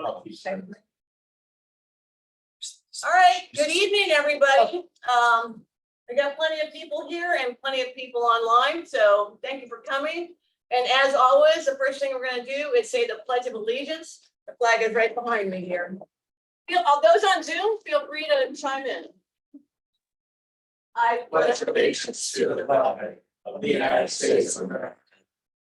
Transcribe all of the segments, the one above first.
All right, good evening, everybody. We got plenty of people here and plenty of people online, so thank you for coming. And as always, the first thing we're gonna do is say the Pledge of Allegiance. The flag is right behind me here. All those on Zoom, feel free to chime in. I pledge allegiance to the flag of the United States of America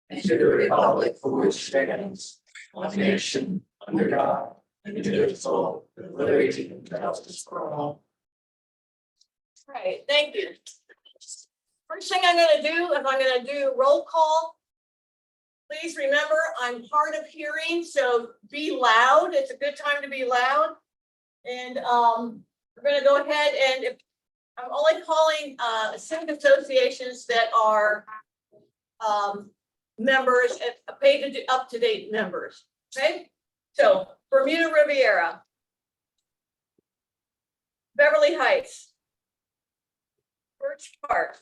and to the republic for which stands one nation under God, indivisible, with liberty and justice for all. Right, thank you. First thing I'm gonna do is I'm gonna do roll call. Please remember, I'm hard of hearing, so be loud. It's a good time to be loud. And we're gonna go ahead and if I'm only calling civic associations that are members, paid to up-to-date members. Okay, so Bermuda Riviera, Beverly Heights, Birch Park,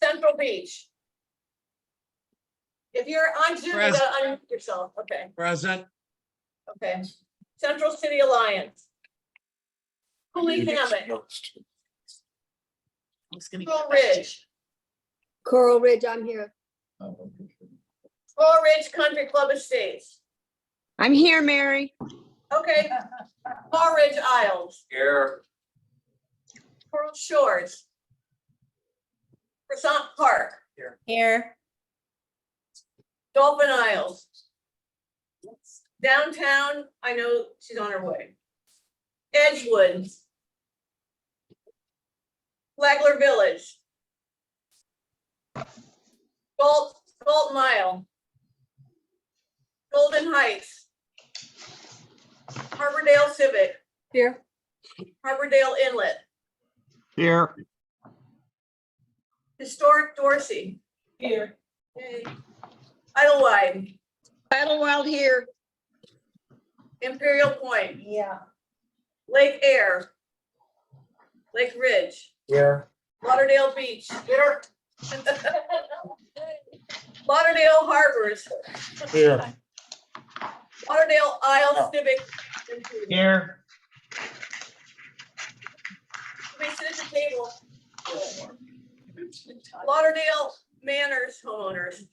Central Beach. If you're on Zoom, you gotta unmute yourself. Okay. Present. Okay. Central City Alliance. Cooley Hammett. Coral Ridge. Coral Ridge, I'm here. Coral Ridge Country Club Estates. I'm here, Mary. Okay. Coral Ridge Isles. Here. Coral Shores. Croissant Park. Here. Dolphin Isles. Downtown, I know she's on her way. Edgewood. Flagler Village. Galt Mile. Golden Heights. Harbordale Civic. Here. Harbordale Inlet. Here. Historic Dorsey. Here. Okay. Idlewild. Idlewild here. Imperial Point. Yeah. Lake Air. Lake Ridge. Here. Lauderdale Beach. Here. Lauderdale Harbors. Here. Lauderdale Isle Civic. Here. We sit at the table. Lauderdale Manors homeowners.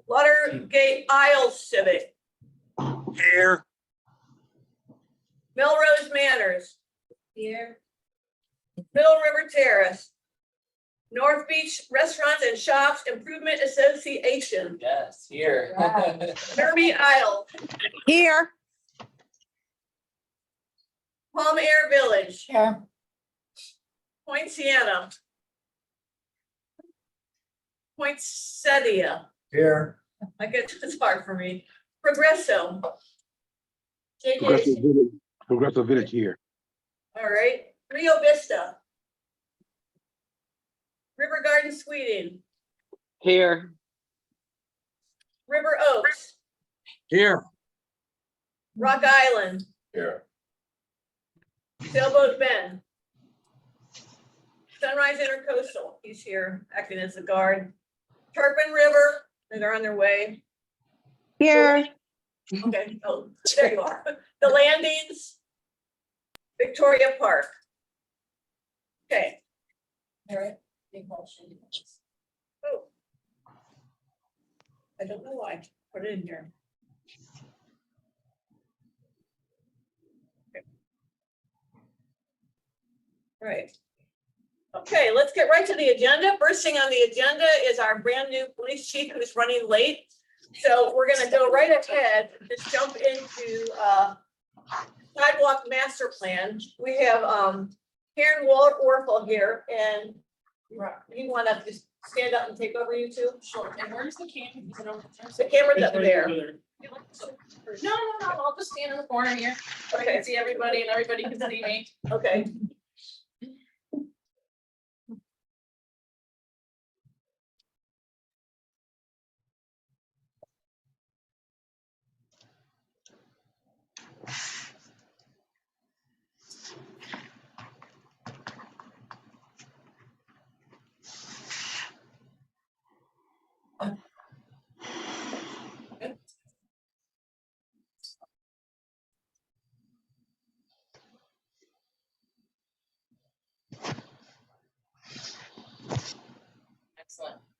Laudergate Isles Civic. Here. Melrose Manors. Here. Middle River Terrace. North Beach Restaurants and Shops Improvement Association. Yes, here. Derby Isle. Here. Palm Air Village. Here. Point Siena. Poinsettia. Here. I guess it's hard for me. Progresso. Progressive JJ. Village, Progressive Village here. All right. Rio Vista. River Garden Sweeting. Here. River Oaks. Here. Rock Island. Here. Sailboat Bend. Sunrise Intercoastal. He's here acting as the guard. Turpin River. They're on their way. Here. Okay. Oh, there you are. The Landings. Victoria Park. Okay. All right. Oh. I don't know why I put it in here. Okay. All right. Okay, let's get right to the agenda. First thing on the agenda is our brand new police chief who's running late. So we're gonna go right ahead, just jump into sidewalk master plan. We have Karen Warfel here, and you wanna just stand up and take over, you two? Sure, and where's the camera? Is it over there? The camera's up there. No, I'll just stand in the corner here, so I can see everybody and everybody can see me. Okay.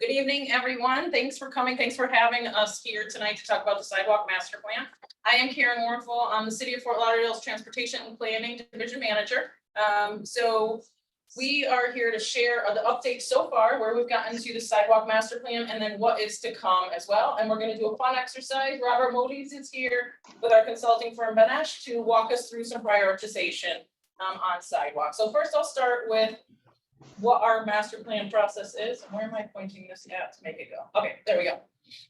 Good evening, everyone. Thanks for coming. Thanks for having us here tonight to talk about the sidewalk master plan. I am Karen Warnful. I'm the City of Fort Lauderdale's Transportation and Planning Division Manager. So we are here to share the updates so far, where we've gotten to the sidewalk master plan and then what is to come as well. And we're going to do a fun exercise. Robert Modi's is here with our consulting firm Benesh to walk us through some prioritization on sidewalks. So first I'll start with what our master plan process is. And where am I pointing this at to make it go? Okay, there we go.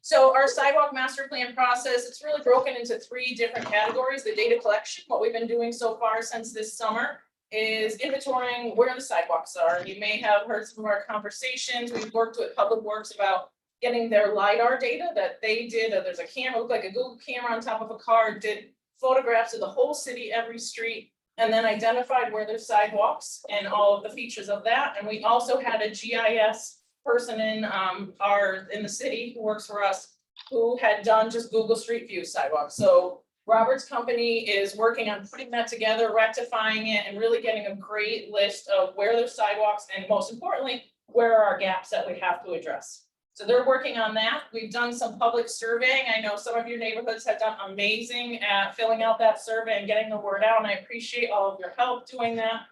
So our sidewalk master plan process, it's really broken into 3 different categories. The data collection, what we've been doing so far since this summer is inventorying where the sidewalks are. You may have heard some of our conversations. We've worked with Public Works about getting their LiDAR data that they did. There's a camera, looked like a Google camera on top of a car, did photographs of the whole city, every street, and then identified where there's sidewalks and all of the features of that. And we also had a GIS person in the city who works for us who had done just Google Street View sidewalks. So Robert's company is working on putting that together, rectifying it, and really getting a great list of where there's sidewalks and most importantly, where are our gaps that we have to address. So they're working on that. We've done some public surveying. I know some of your neighborhoods have done amazing at filling out that survey and getting the word out, and I appreciate all of your help doing that.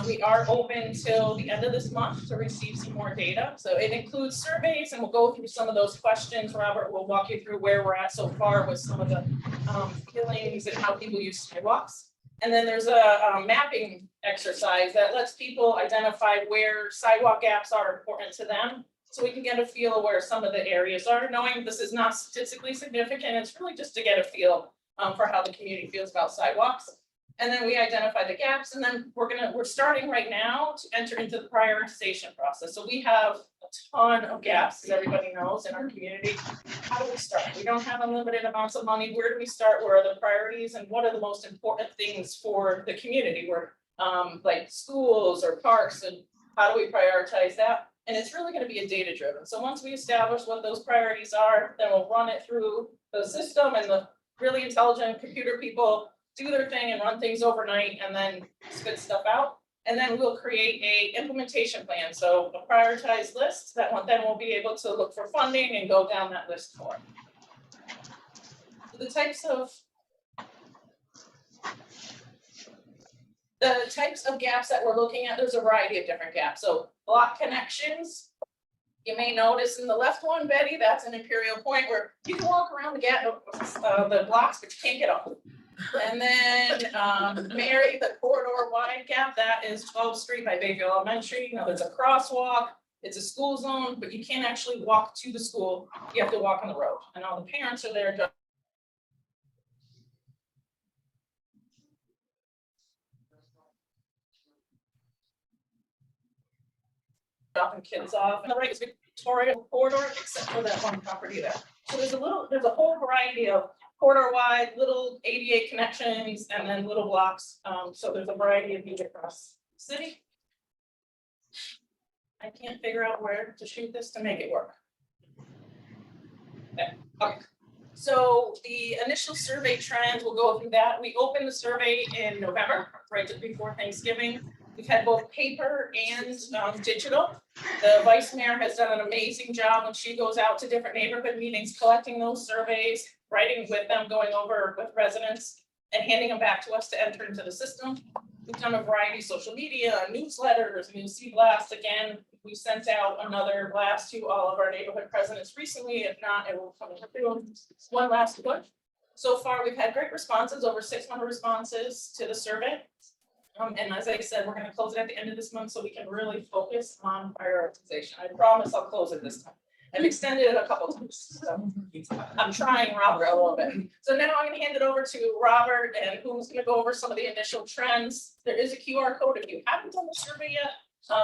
We are open till the end of this month to receive some more data. So it includes surveys, and we'll go through some of those questions. Robert will walk you through where we're at so far with some of the feelings and how people use sidewalks. And then there's a mapping exercise that lets people identify where sidewalk gaps are important to them, so we can get a feel of where some of the areas are, knowing this is not statistically significant. It's really just to get a feel for how the community feels about sidewalks. And then we identify the gaps, and then we're starting right now to enter into the prioritization process. So we have a ton of gaps, as everybody knows, in our community. How do we start? We don't have unlimited amounts of money. Where do we start? Where are the priorities, and what are the most important things for the community? Where like schools or parks, and how do we prioritize that? And it's really going to be a data driven. So once we establish what those priorities are, then we'll run it through the system, and the really intelligent computer people do their thing and run things overnight and then spit stuff out. And then we'll create a implementation plan. So a prioritized list that then we'll be able to look for funding and go down that list more. The types of gaps that we're looking at, there's a variety of different gaps. So block connections, you may notice in the left one, Betty, that's an Imperial Point where you can walk around the blocks, but you can't get off. And then Mary, the corridor wide gap, that is 12th Street by Bayview Elementary. Now there's a crosswalk, it's a school zone, but you can't actually walk to the school. You have to walk on the road, and all the parents are there. Dropping kids off. And the right is Victoria corridor, except for that one property there. So there's a whole variety of corridor wide, little ADA connections, and then little blocks. So there's a variety of these across the city. I can't figure out where to shoot this to make it work. Okay. So the initial survey trends, we'll go through that. We opened the survey in November, right just before Thanksgiving. We've had both paper and digital. The vice mayor has done an amazing job when she goes out to different neighborhood meetings, collecting those surveys, writing with them, going over with residents, and handing them back to us to enter into the system. We've done a variety of social media, newsletters, and you'll see blasts again. We sent out another blast to all of our neighborhood presidents recently. If not, it will come through one last push. So far, we've had great responses, over 600 responses to the survey. And as I said, we're going to close it at the end of this month so we can really focus on prioritization. I promise I'll close it this time. I've extended it a couple times, so I'm trying Robert a little bit. So now I'm going to hand it over to Robert, and who's going to go over some of the initial trends. There is a QR code if you haven't done the survey yet.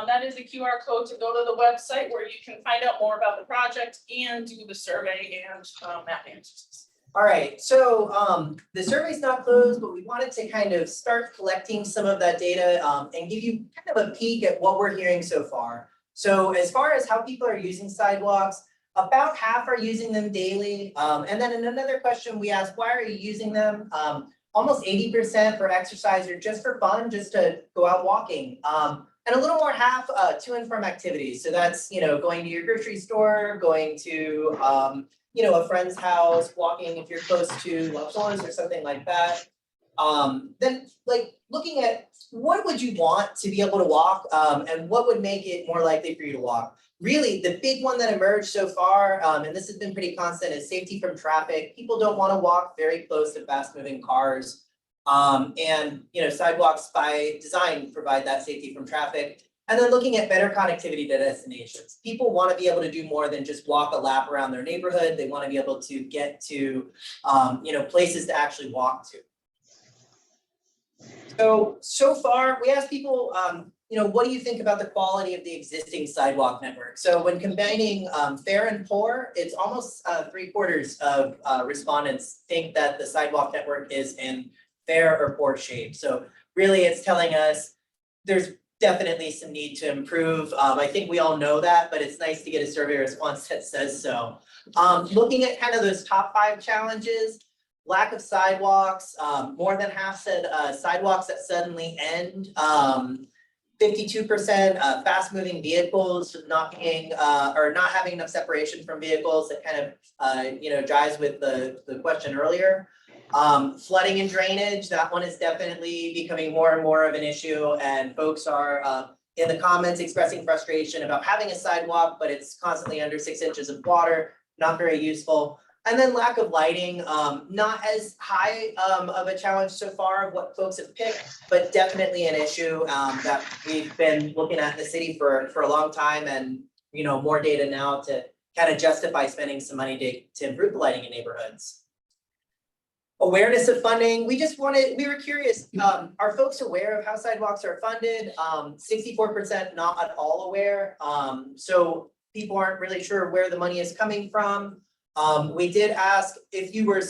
That is the QR code to go to the website where you can find out more about the project and do the survey and map answers. All right, so the survey's not closed, but we wanted to kind of start collecting some of that data and give you kind of a peek at what we're hearing so far. So as far as how people are using sidewalks, about half are using them daily. And then in another question we asked, why are you using them? Almost 80% for exercise or just for fun, just to go out walking. And a little more half to and from activities. So that's, going to your grocery store, going to, a friend's house, walking if you're close to La Flores or something like that. Then like looking at what would you want to be able to walk, and what would make it more likely for you to walk? Really, the big one that emerged so far, and this has been pretty constant, is safety from traffic. People don't want to walk very close to fast moving cars. And sidewalks by design provide that safety from traffic. And then looking at better connectivity to destinations. People want to be able to do more than just walk a lap around their neighborhood. They want to be able to get to, places to actually walk to. So far, we asked people, what do you think about the quality of the existing sidewalk network? So when combining fair and poor, it's almost 3/4 of respondents think that the sidewalk network is in fair or poor shape. So really, it's telling us there's definitely some need to improve. I think we all know that, but it's nice to get a survey response that says so. Looking at kind of those top 5 challenges. Lack of sidewalks, more than half said sidewalks that suddenly end. 52% fast moving vehicles not being or not having enough separation from vehicles. That kind of jives with the question earlier. Flooding and drainage, that one is definitely becoming more and more of an issue, and folks are in the comments expressing frustration about having a sidewalk, but it's constantly under 6 inches of water, not very useful. And then lack of lighting, not as high of a challenge so far of what folks have picked, but definitely an issue that we've been looking at in the city for a long time, and more data now to kind of justify spending some money to improve the lighting in neighborhoods. Awareness of funding, we were curious, are folks aware of how sidewalks are funded? 64% not at all aware, so people aren't really sure where the money is coming from. We did ask if you were,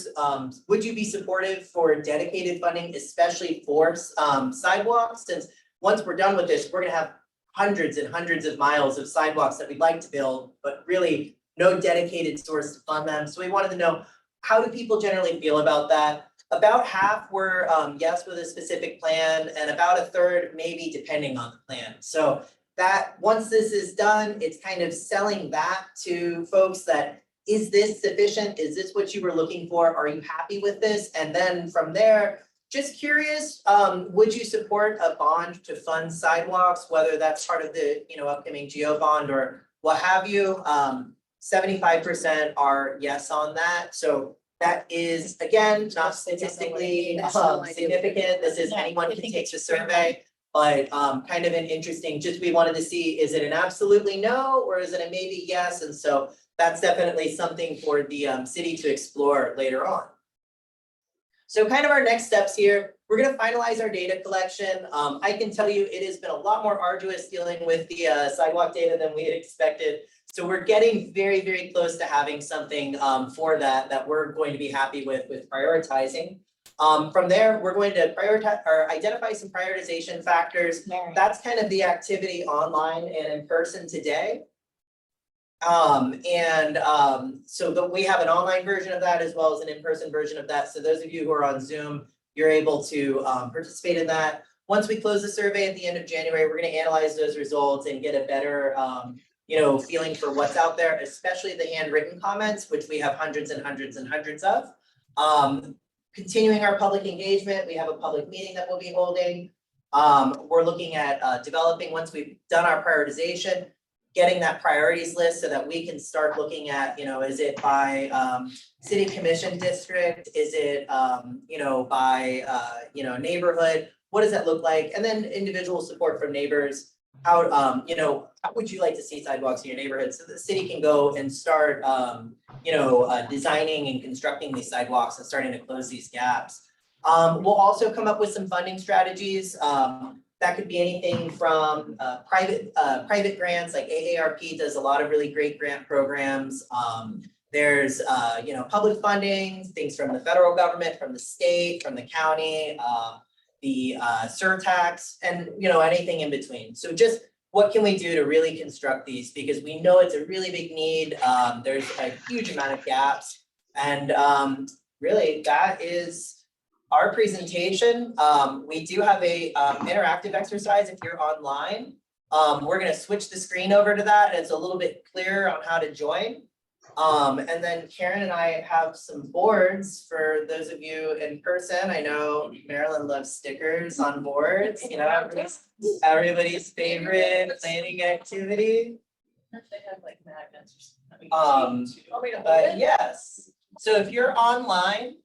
would you be supportive for dedicated funding, especially for sidewalks? Since once we're done with this, we're gonna have hundreds and hundreds of miles of sidewalks that we'd like to build, but really no dedicated source to fund them. So we wanted to know, how do people generally feel about that? About half were yes with a specific plan, and about 1/3 maybe depending on the plan. So that once this is done, it's kind of selling that to folks that, is this sufficient? Is this what you were looking for? Are you happy with this? And then from there, just curious, would you support a bond to fund sidewalks, whether that's part of the upcoming GEO bond or what have you? 75% are yes on that. So that is, again, not statistically significant. This is anyone can take the survey, but kind of an interesting, just we wanted to see, is it an absolutely no, or is it a maybe yes? And so that's definitely something for the city to explore later on. So kind of our next steps here, we're gonna finalize our data collection. I can tell you it has been a lot more arduous dealing with the sidewalk data than we had expected. So we're getting very, very close to having something for that we're going to be happy with prioritizing. From there, we're going to prioritize or identify some prioritization factors. That's kind of the activity online and in person today. So we have an online version of that as well as an in-person version of that. So those of you who are on Zoom, you're able to participate in that. Once we close the survey at the end of January, we're going to analyze those results and get a better feeling for what's out there, especially the handwritten comments, which we have hundreds and hundreds and hundreds of. Continuing our public engagement, we have a public meeting that we'll be holding. We're looking at developing, once we've done our prioritization, getting that priorities list so that we can start looking at, is it by city commission district? Is it, by, neighborhood? What does that look like? And then individual support from neighbors. How, how would you like to see sidewalks in your neighborhood? So the city can go and start, designing and constructing these sidewalks and starting to close these gaps. We'll also come up with some funding strategies. That could be anything from private grants, like AARP does a lot of really great grant programs. There's public funding, things from the federal government, from the state, from the county, the surtax, and anything in between. So just what can we do to really construct these? Because we know it's a really big need. There's a huge amount of gaps, and really that is our presentation. We do have a interactive exercise if you're online. We're gonna switch the screen over to that, and it's a little bit clearer on how to join. And then Karen and I have some boards for those of you in person. I know Marilyn loves stickers on boards, you know, everybody's favorite planning activity. They have like magnets or something. Want me to hold But it? yes, so if you're online,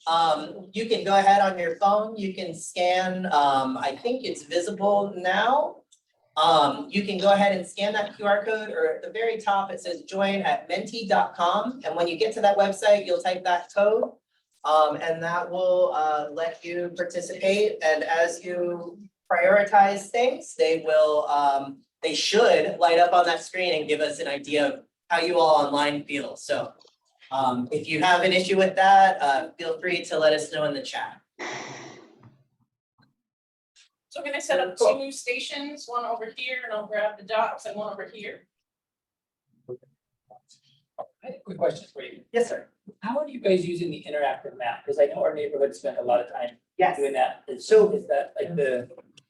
you can go ahead on your phone, you can scan, I think it's visible now. You can go ahead and scan that QR code, or at the very top, it says join@menti.com. And when you get to that website, you'll type that code. And that will, let you participate. And as you prioritize things, they will, they should light up on that screen and give us an idea of how you all online feel. So, if you have an issue with that, feel free to let us know in the chat. So can I set up two stations, one over here, and I'll grab the dots, and one over here? I have a quick question for you. Yes, sir. How are you guys using the interactive map? Because I know our neighborhood spent a lot of time Yes. doing that. So- Is that like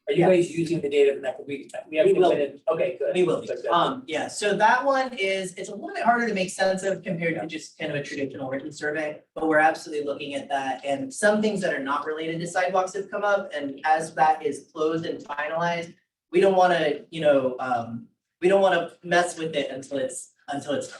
are you guys using the data from that? We have We to will. put in, okay, good. We will, Good, good. yeah, so that one is, it's a little bit harder to make sense of compared to just kind of a traditional written survey, but we're absolutely looking at that, and some things that are not related to sidewalks have come up, and as that is closed and finalized, we don't wanna, we don't wanna mess with it until it's closed.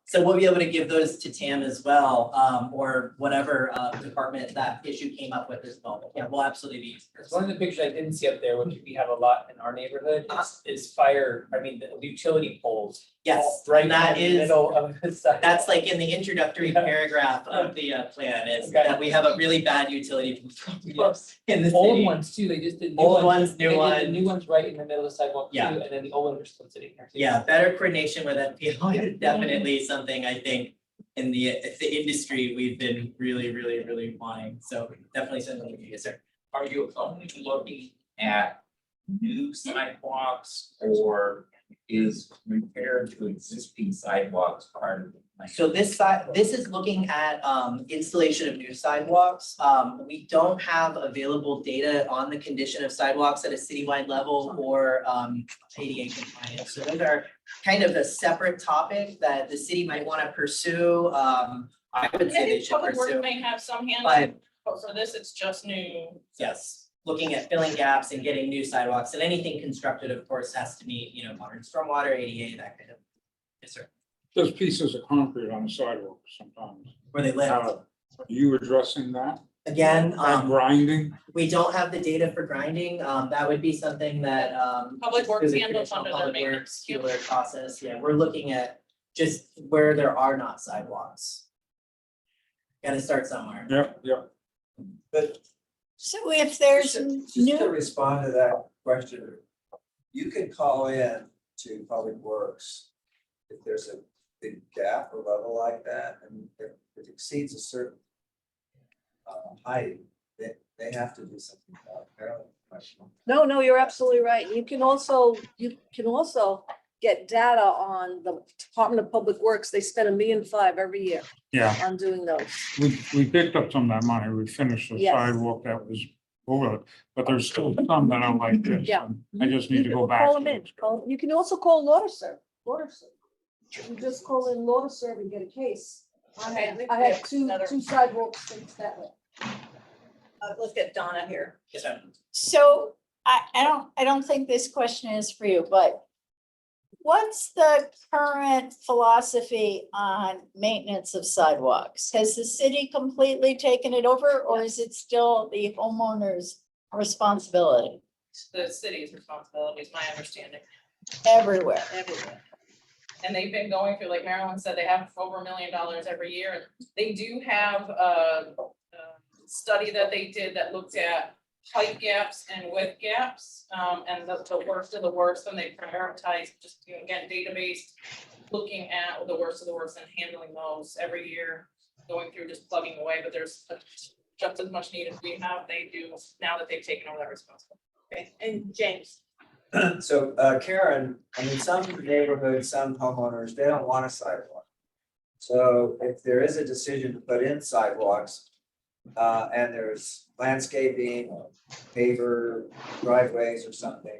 So we'll be able to give those to Tam as well, or whatever, department that issue came up with as well. Yeah, we'll absolutely be using Because this. one of the pictures I didn't see up there, which we have a lot in our neighborhood, is the utility poles. Yes, Right and that in the is, middle of the sidewalk. that's like in the introductory Yeah. paragraph of the plan, is Okay. that we have a really bad utility Yes. in the Old city. ones too, they just did. new Old ones, They new did the ones. new ones right in the middle of the sidewalk too, Yeah. and then the old ones are still sitting here too. Yeah, better coordination with FPL is definitely something I think in the industry, we've been really wanting, so definitely something we use, sir. Are you only looking at new sidewalks or is repair to existing sidewalks part of the plan? So this is looking at installation of new sidewalks. We don't have available data on the condition of sidewalks at a citywide level or ADA compliance. So those are kind of a separate topic that the city might want to pursue. I would say they Maybe should Public Works pursue, may have some hands, but but for this, it's just new. yes, looking at filling gaps and getting new sidewalks, and anything constructed, of course, has to meet, modern stormwater, ADA, that kind of. Yes, sir. There's pieces of concrete on the sidewalk sometimes. Where they live. Are you addressing that? Again, And grinding? we don't have the data for grinding. That would be something that Public just Works through the handles traditional under their Public maintenance. Works dealer process. Yeah, we're looking at just where there are not sidewalks. Gotta start somewhere. Yep. But So if there's just to new, respond to that question, you can call in to Public Works if there's a big gap or level like that, and if it exceeds a certain height, they have to do something about it. Apparently, question. No, you're absolutely right. You can also get data on the Department of Public Works. They spend $1.5 million every year Yeah, on doing those. we picked up some of that money. We finished the Yes. sidewalk that was over it, but there's still some that are like this. Yeah. and I just need to go Well, back. Call to them in. it. You can also call LautaServ. You just call in LautaServ and get a case. I had two sidewalks fixed that way. Let's get Donna here. Yes, ma'am. so I don't think this question is for you, but what's the current philosophy on maintenance of sidewalks? Has the city completely taken it over, or is it still the homeowner's responsibility The city's responsibility is my understanding. everywhere? Everywhere. And they've been going through, like Marilyn said, they have over $1 million every year. And they do have a study that they did that looked at height gaps and width gaps. And the worst of the worst, and they prioritize just, again, database, looking at the worst of the worst and handling those every year, going through just plugging away, but there's just as much need as we have, they do now that they've taken over that responsibility. Okay, and James. So Karen, I mean, some neighborhoods, some homeowners, they don't want a sidewalk. So if there is a decision to put in sidewalks, and there's landscaping, or paver driveways or something,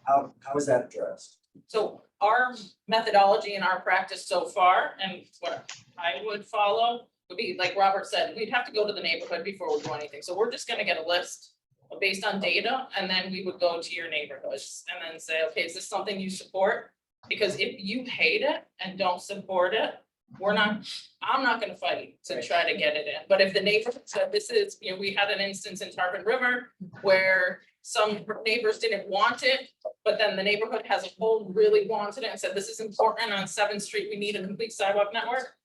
How is that addressed? So our methodology and our practice so far, and what I would follow, would be, like Robert said, we'd have to go to the neighborhood before we do anything. So we're just gonna get a list based on data, and then we would go to your neighborhoods and then say, okay, is this something you support? Because if you hate it and don't support it, I'm not gonna fight to try to get it in. But if the neighborhood said this is, we had an instance in Tarpon River where some neighbors didn't want it, but then the neighborhood as a whole really wanted it and said, this is important on 7th Street, we need a complete sidewalk network.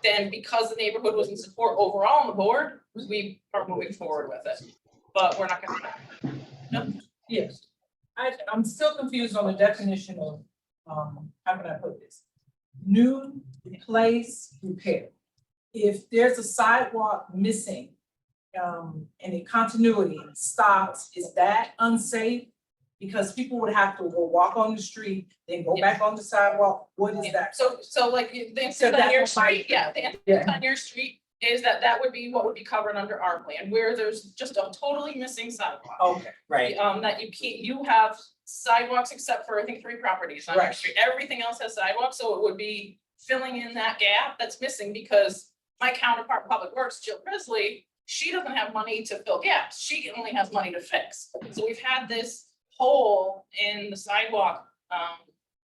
Then because the neighborhood was in support overall on the board, we are moving forward with it. But we're not gonna. Yes, I'm still confused on the definition of, how can I put this? New, replace, repair. If there's a sidewalk missing, and the continuity stops, is that unsafe? Because people would have to go walk on the street, then go back on the sidewalk, what is that? So like the So instance on your that's my- street, yeah, the instance on your street is that would be what would be covered under our plan, where there's just a totally missing sidewalk. Okay, Right. That you have sidewalks except for, I think, 3 properties on your Right. street. Everything else has sidewalks, so it would be filling in that gap that's missing because my counterpart in Public Works, Jill Prisley, she doesn't have money to fill gaps. She only has money to fix. So we've had this hole in the sidewalk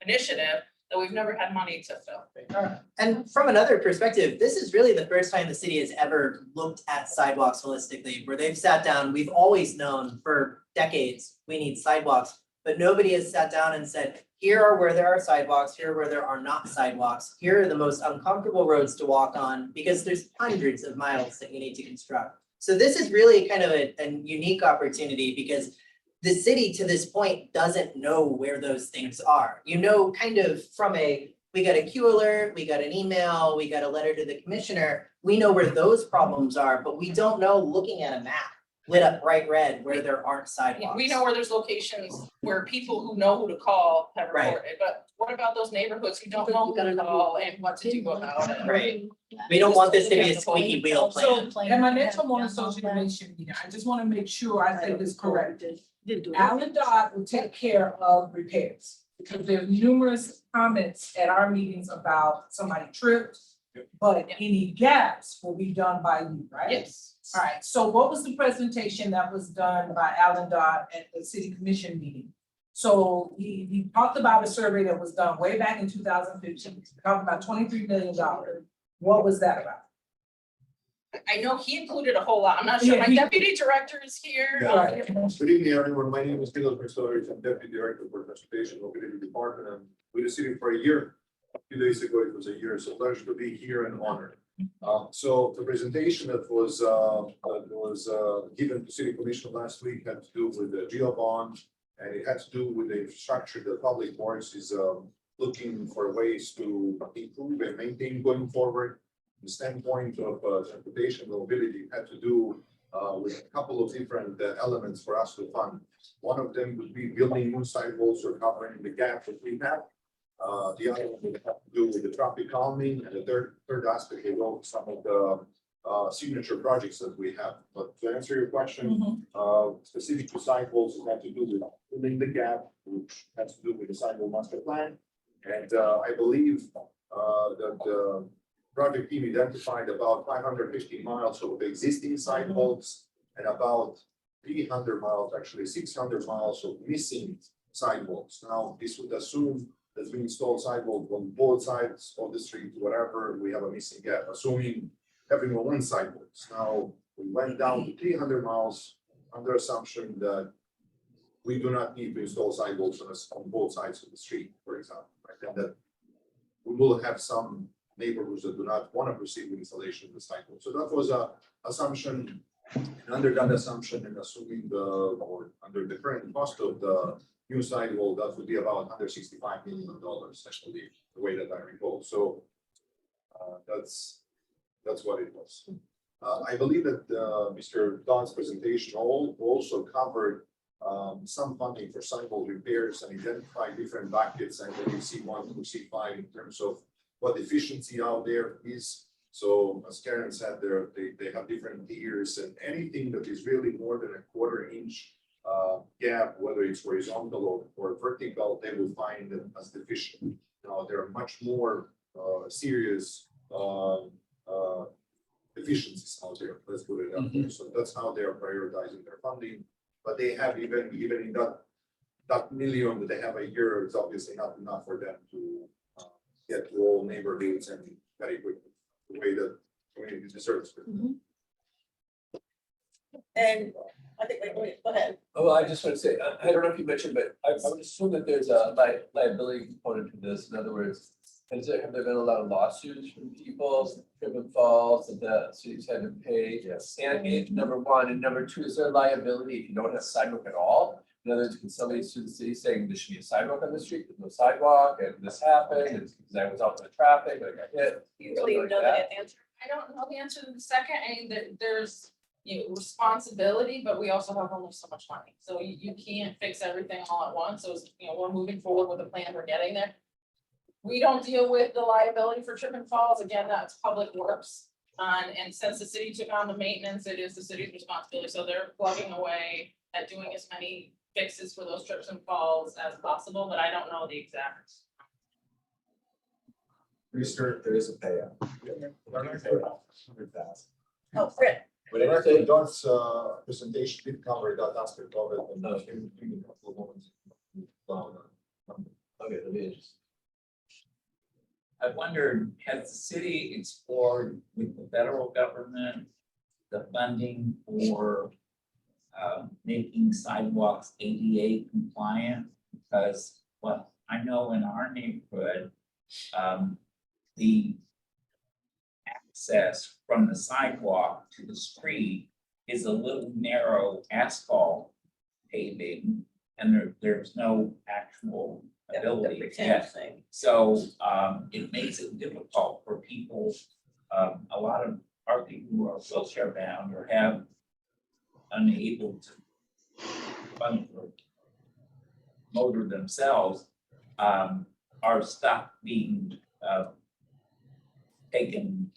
initiative that we've never had money to fill. And from another perspective, this is really the first time the city has ever looked at sidewalks holistically, where they've sat down, we've always known for decades, we need sidewalks. But nobody has sat down and said, here are where there are sidewalks, here are where there are not sidewalks. Here are the most uncomfortable roads to walk on, because there's hundreds of miles that you need to construct. So this is really kind of a unique opportunity, because the city to this point doesn't know where those things are. Kind of from we got a Q alert, we got an email, we got a letter to the commissioner. We know where those problems are, but we don't know, looking at a map lit up bright red, where there aren't sidewalks. We know where there's locations where people who know who to call have Right. reported, but what about those neighborhoods who don't know who to call and what to do about it? Right. We don't want this to be a squeaky wheel plan. so, at my next homeowner association meeting, I just wanna make sure I say this correct. Alan Dodd will take care of repairs, because there's numerous comments at our meetings about somebody tripped. But any gaps will be done by you, right? Yes. All right, so what was the presentation that was done by Alan Dodd at the city commission meeting? So he talked about a survey that was done way back in 2015, talking about $23 million. What was that about? I know he included a whole lot. I'm not sure. Yeah, My he- deputy director is here. Right. Good evening, everyone. My name is Nicholas Prestovic. I'm Deputy Director for Transportation, located in the department. I'm with the city for a year. A few days ago, it was a year. It's a pleasure to be here and honored. So the presentation that was given to City Commission last week had to do with the geo bond, and it had to do with the infrastructure that Public Works is looking for ways to improve and maintain going forward. The standpoint of transportation mobility had to do with a couple of different elements for us to fund. One of them would be building new sidewalks or covering the gap that we have. The other one would have to do with the traffic calming, and the third aspect is all some of the signature projects that we have. But to answer your question, specific to sidewalks, it had to do with filling the gap, which has to do with the sidewalk master plan. And I believe that the project team identified about 550 miles of existing sidewalks and about 300 miles, actually 600 miles of missing sidewalks. Now, this would assume that we install sidewalk on both sides of the street, whatever, we have a missing gap, assuming everyone wants sidewalks. Now, we went down to 300 miles under assumption that we do not need to install sidewalks on both sides of the street, for example, right? And that we will have some neighborhoods that do not want to proceed with installation of the sidewalk. So that was a assumption, and under that assumption, and assuming under the current cost of the new sidewalk, that would be about $165 million, actually, the way that I recall. So that's what it was. I believe that Mr. Don's presentation also covered some funding for sidewalk repairs and identify different buckets. I believe C1 through C5 in terms of what efficiency out there is. So as Karen said, they have different tiers, and anything that is really more than a 1/4 inch gap, whether it's horizontal or vertical, they will find it as deficient. Now, there are much more serious deficiencies out there, let's put it out there. So that's how they are prioritizing their funding. But they have even in that million that they have a year, it's obviously not enough for them to get to all neighborhoods and very quickly, the way that community deserves it. And I think, wait, go ahead. Oh, well, I just want to say, I don't know if you mentioned, but I would assume that there's a liability component to this. In other words, have there been a lot of lawsuits from people, trip and falls that the cities had to pay? Yes. And number one, and number two, is there liability if you don't have sidewalk at all? In other words, can somebody sue the city saying there should be a sidewalk on the street, there's no sidewalk, and this happened, and it's because I was out in the traffic, I got hit? You really know that answer? I don't know the answer to the second, and there's, responsibility, but we also have only so much money. So you can't fix everything all at once. So, we're moving forward with a plan, we're getting there. We don't deal with the liability for trip and falls. Again, that's public works. And since the city took on the maintenance, it is the city's responsibility. So they're plugging away at doing as many fixes for those trips and falls as possible, but I don't know the exact. Pretty sure there is a payout. Oh, Fred. But I think Don's presentation did cover that aspect of it, and in a couple of moments. Okay, let me just. I wondered, has the city explored with the federal government the funding for making sidewalks ADA compliant? Because what I know in our neighborhood, the access from the sidewalk to the street is a little narrow asphalt paving, and there's no actual ability to get. So it makes it difficult for people. A lot of our people who are wheelchair bound or have unable to motor themselves are stuck being taken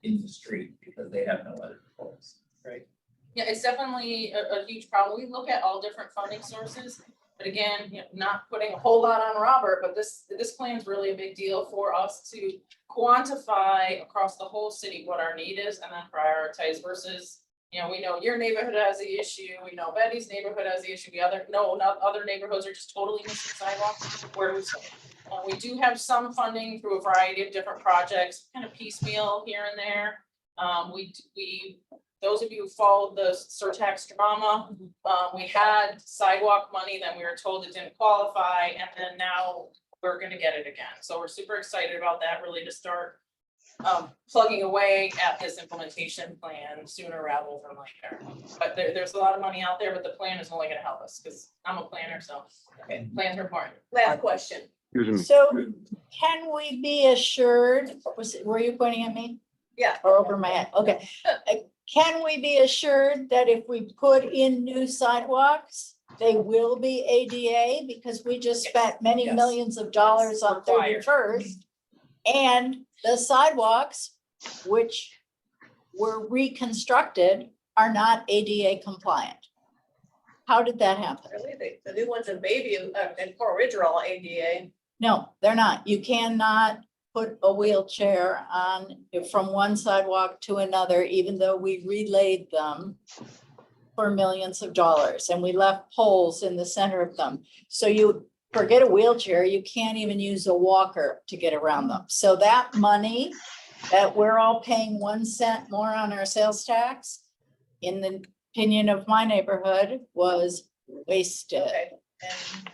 in the street because they have no other choice. Right. Yeah, it's definitely a huge problem. We look at all different funding sources. But again, not putting a whole lot on Robert, but this plan is really a big deal for us to quantify across the whole city what our need is and then prioritize versus, we know your neighborhood has the issue, we know Betty's neighborhood has the issue, not other neighborhoods are just totally missing sidewalks. Where we stand. We do have some funding through a variety of different projects, kind of piecemeal here and there. Those of you who followed the surtax drama, we had sidewalk money, then we were told it didn't qualify, and then now we're gonna get it again. So we're super excited about that, really to start plugging away at this implementation plan sooner rather than later. But there's a lot of money out there, but the plan is only gonna help us, because I'm a planner, so plans are important. Last question. Excuse me. So can we be assured, were you pointing at me? Yeah. Or over my head? Okay. Can we be assured that if we put in new sidewalks, they will be ADA? Because we just spent many Yes. millions of dollars on Required. 31st. And the sidewalks, which were reconstructed, are not ADA compliant. How did that happen? Really, the new ones in Bayview and Coral Ridge are all ADA. No, they're not. You cannot put a wheelchair on from one sidewalk to another, even though we relayed them for millions of dollars and we left poles in the center of them. So you forget a wheelchair, you can't even use a walker to get around them. So that money that we're all paying 1 cent more on our sales tax, in the opinion of my neighborhood, was wasted. Okay. And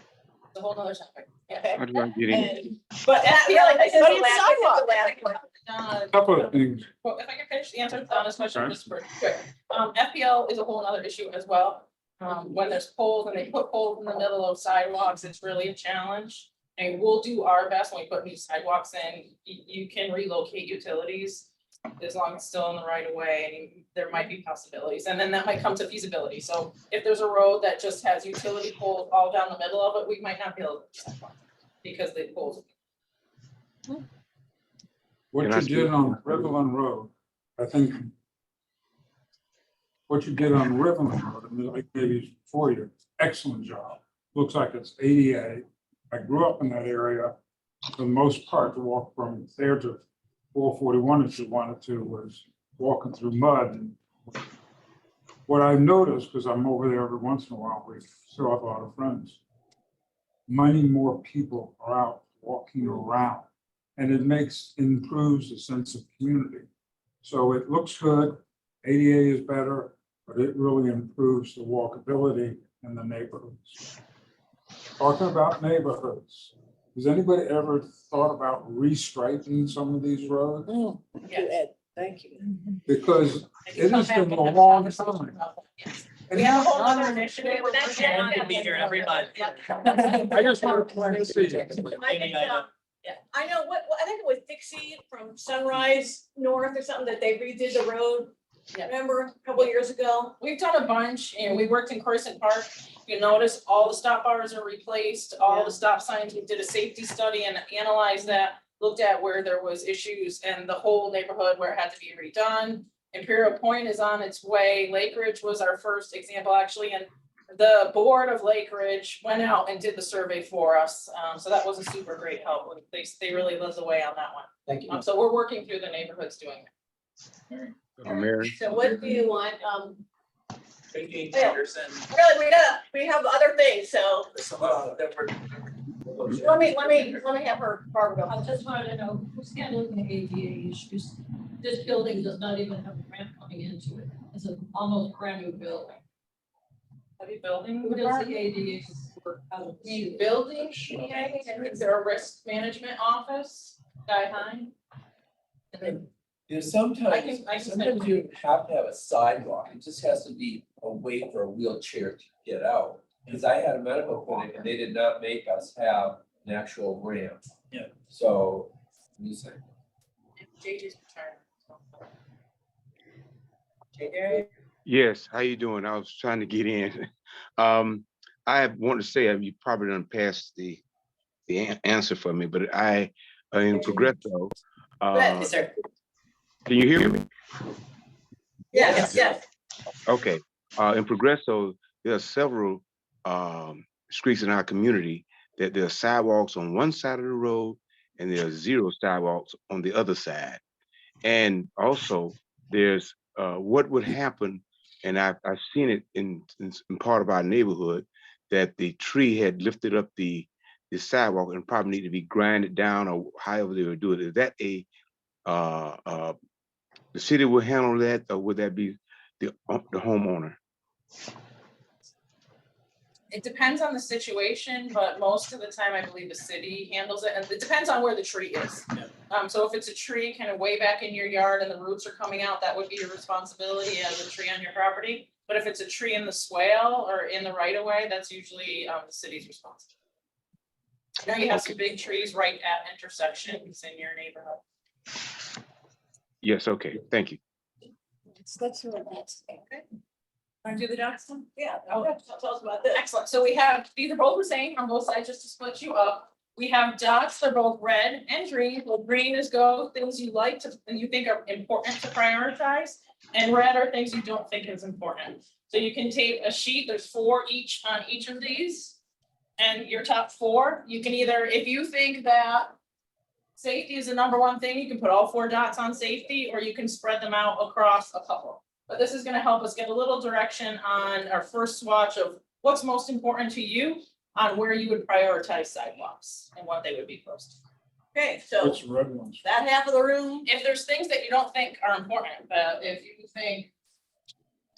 It's a whole nother topic. okay. How do I get in? And, but I feel like this is But the it's last, this is the sidewalk. last one. Couple of things. Well, if I can finish the answer to Donna's question, Okay. just for quick. FPL is a whole other issue as well. When there's poles and they put poles in the middle of sidewalks, it's really a challenge. And we'll do our best when we put new sidewalks in. You can relocate utilities as long as it's still in the right of way, and there might be possibilities. And then that might come to feasibility. So if there's a road that just has utility poles all down the middle of it, we might not be able to do sidewalks because the poles. What Can I you speak? did on Riverland Road, I think what you did on River Road, and like maybe for you, excellent job. Looks like it's ADA. I grew up in that area. For the most part, to walk from there to 441 if you wanted to was walking through mud. And what I noticed, because I'm over there every once in a while, we still have a lot of friends. Many more people are out walking around, and it improves the sense of community. So it looks good, ADA is better, but it really improves the walkability in the neighborhoods. Talking about neighborhoods, has anybody ever thought about restriping some of these roads? Thank you. Because it has been a long time. We have a whole other initiative, but that's not be here every month. I just want to see it. I know I think it was Dixie from Sunrise North or something that they redid the road. Yeah. Remember a couple of years ago? We've done a bunch, and we worked in Crescent Park. You notice all the stop bars are replaced, all the stop signs. We did a safety study and analyzed that, looked at where there was issues and the whole neighborhood where it had to be redone. Imperial Point is on its way. Lake Ridge was our first example, actually, and the board of Lake Ridge went out and did the survey for us. So that was a super great help. They really led the way on that one. Thank you. So we're working through the neighborhoods doing that. Mary, So what do you want? Thinking Yeah. Anderson. Really, we have other things, so let me have her, Barbara I go. just wanted to know who's handling the ADA issues. This building does not even have a ramp coming into it. It's an almost brand new building. Heavy building. Who does the ADA work out of? the city? Building, is there a risk management office? Guy Hine? You know, I sometimes can you have to have a sidewalk, it just has to be a way for a wheelchair to get out. Because I had a medical clinic and they did not make us have an actual ramp. Yeah. So, I'm just saying. JJ's retired. yes, how you doing? I was trying to get in. I want to say, you probably done passed the answer for me, but I, in Progresso, Yes, sir. can you hear me? Yes. Okay, in Progresso, there are several streets in our community that there are sidewalks on one side of the road and there are 0 sidewalks on the other side. And also there's what would happen, and I've seen it in part of our neighborhood, that the tree had lifted up the sidewalk and probably need to be grinded down or however they would do it. Is that the city will handle that, or would that be the homeowner? It depends on the situation, but most of the time, I believe the city handles it, and it depends on where the tree is. So if it's a tree kind of way back in your yard and the roots are coming out, that would be your responsibility as a tree on your property. But if it's a tree in the swale or in the right of way, that's usually the city's responsibility. I know you have some big trees right at intersections in your neighborhood. Yes, okay, thank you. That's what that's. Want to do the dots? Yeah. Oh. Tell us about this. Excellent. So we have, these are both the same on both sides, just to split you up. We have dots, they're both red and green. Well, green is go, things you like to, and you think are important to prioritize. And red are things you don't think is important. So you can take a sheet, there's 4 each on each of these. And your top 4, you can either, if you think that safety is the #1 thing, you can put all 4 dots on safety, or you can spread them out across a couple. But this is gonna help us get a little direction on our first swatch of what's most important to you on where you would prioritize sidewalks and what they would be close to. Okay, so Which red ones? that half of the room, If there's things that you don't think are important, but if you think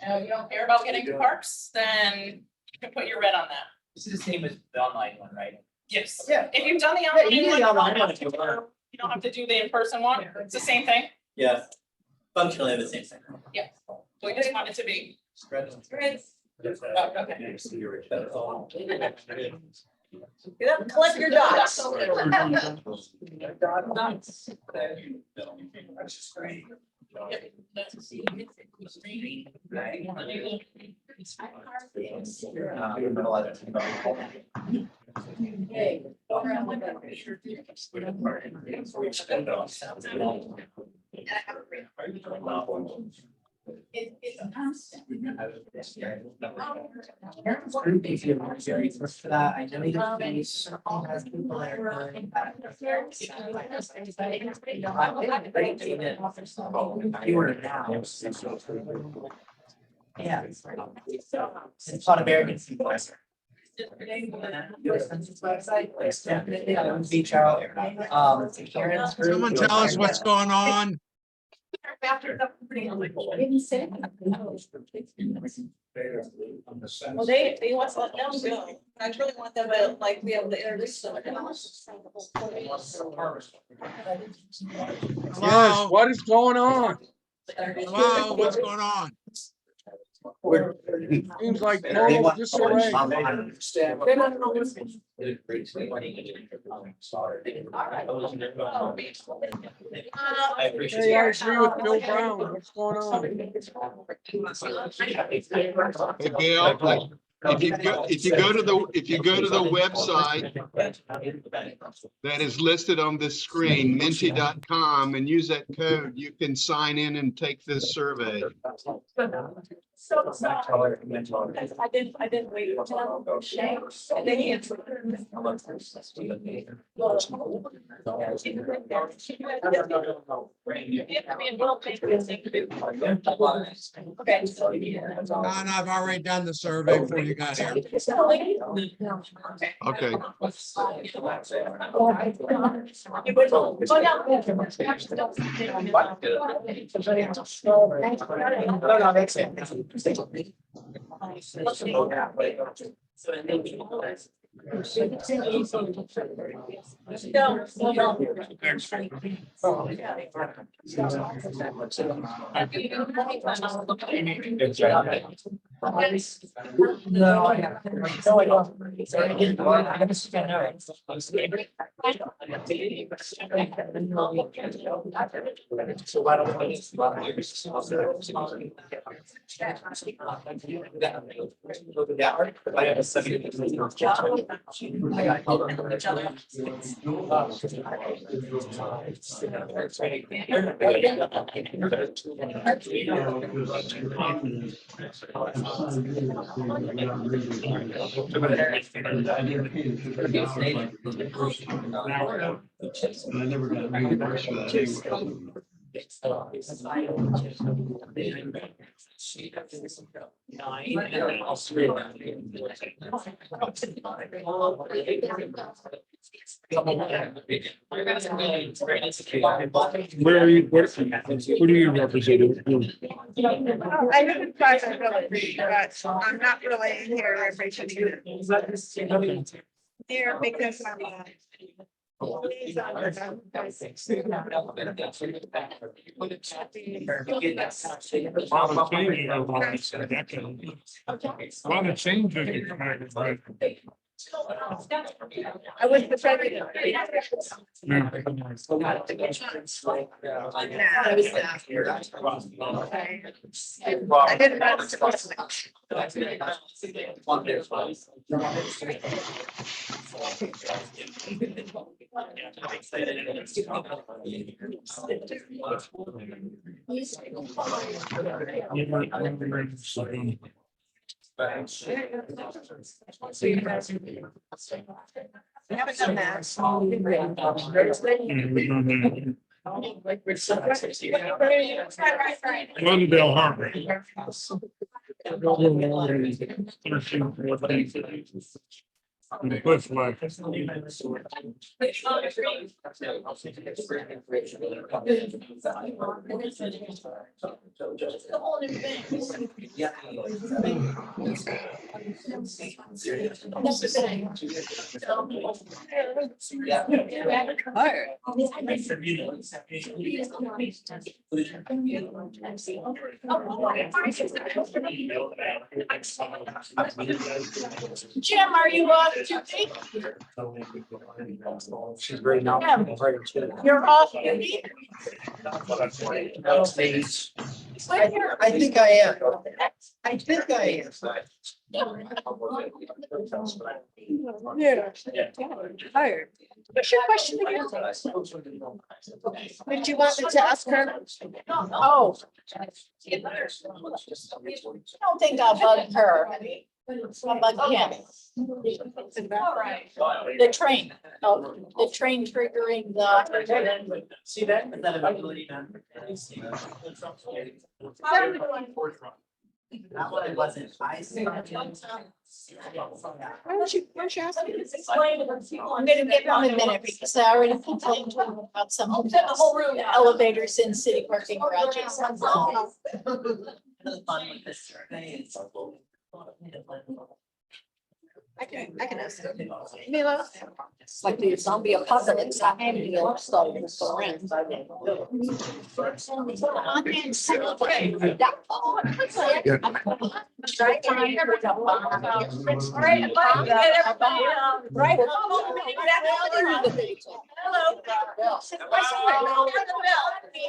you don't care about getting to parks, then you can put your red on that. This is the same as the online one, right? Yes. Yeah. If you've done the you online do the one, online you don't have to do the in-person one. It's the same thing. Yeah, functionally the same thing. Yeah. We just want it to be. great. Okay. Get up and collect your dots. It's a constant. For that, I know that he certainly has people that are doing that. You were now. Yeah. It's on American Supervisor. Website, beach out, Karen's group. Someone tell us what's going on. Well, they want to let them go. I really want them to like be able to introduce them. Hello, what is going on? hello, what's going on? Seems like total disarray. I Hey, I agree with Bill Brown. What's going on? Hey, Gail, if you go to the website that is listed on this screen, minty.com, and use that code, you can sign in and take this survey. So sorry. I didn't wait until shame. And then he answered. Okay. And I've already done the survey before you got here. Okay. No, I don't. I never got reimbursed for that anyway. Where are you, who do you represent? I live in Pleasant Village, but I'm not really in here every day. Here because I'm Well, the changes. I was the president. I didn't I haven't done that. Glendale Harbor. And Cliff Lake. The whole new thing. Yeah. Jim, are you off duty? She's great now. You're off duty? I think I am. I think I am. Yeah. Tired. What's your question again? Did you want me to ask her? Oh. I don't think I'll bug her. I'll bug him. The train, the train triggering the. See that? That one wasn't. I see. Why don't you ask me? I'm gonna give him a minute because I already complained to him about some of the elevators in city parking garages. I can ask her. Mila? It's like the zombie apocalypse. I am the old stuff that's around. Right.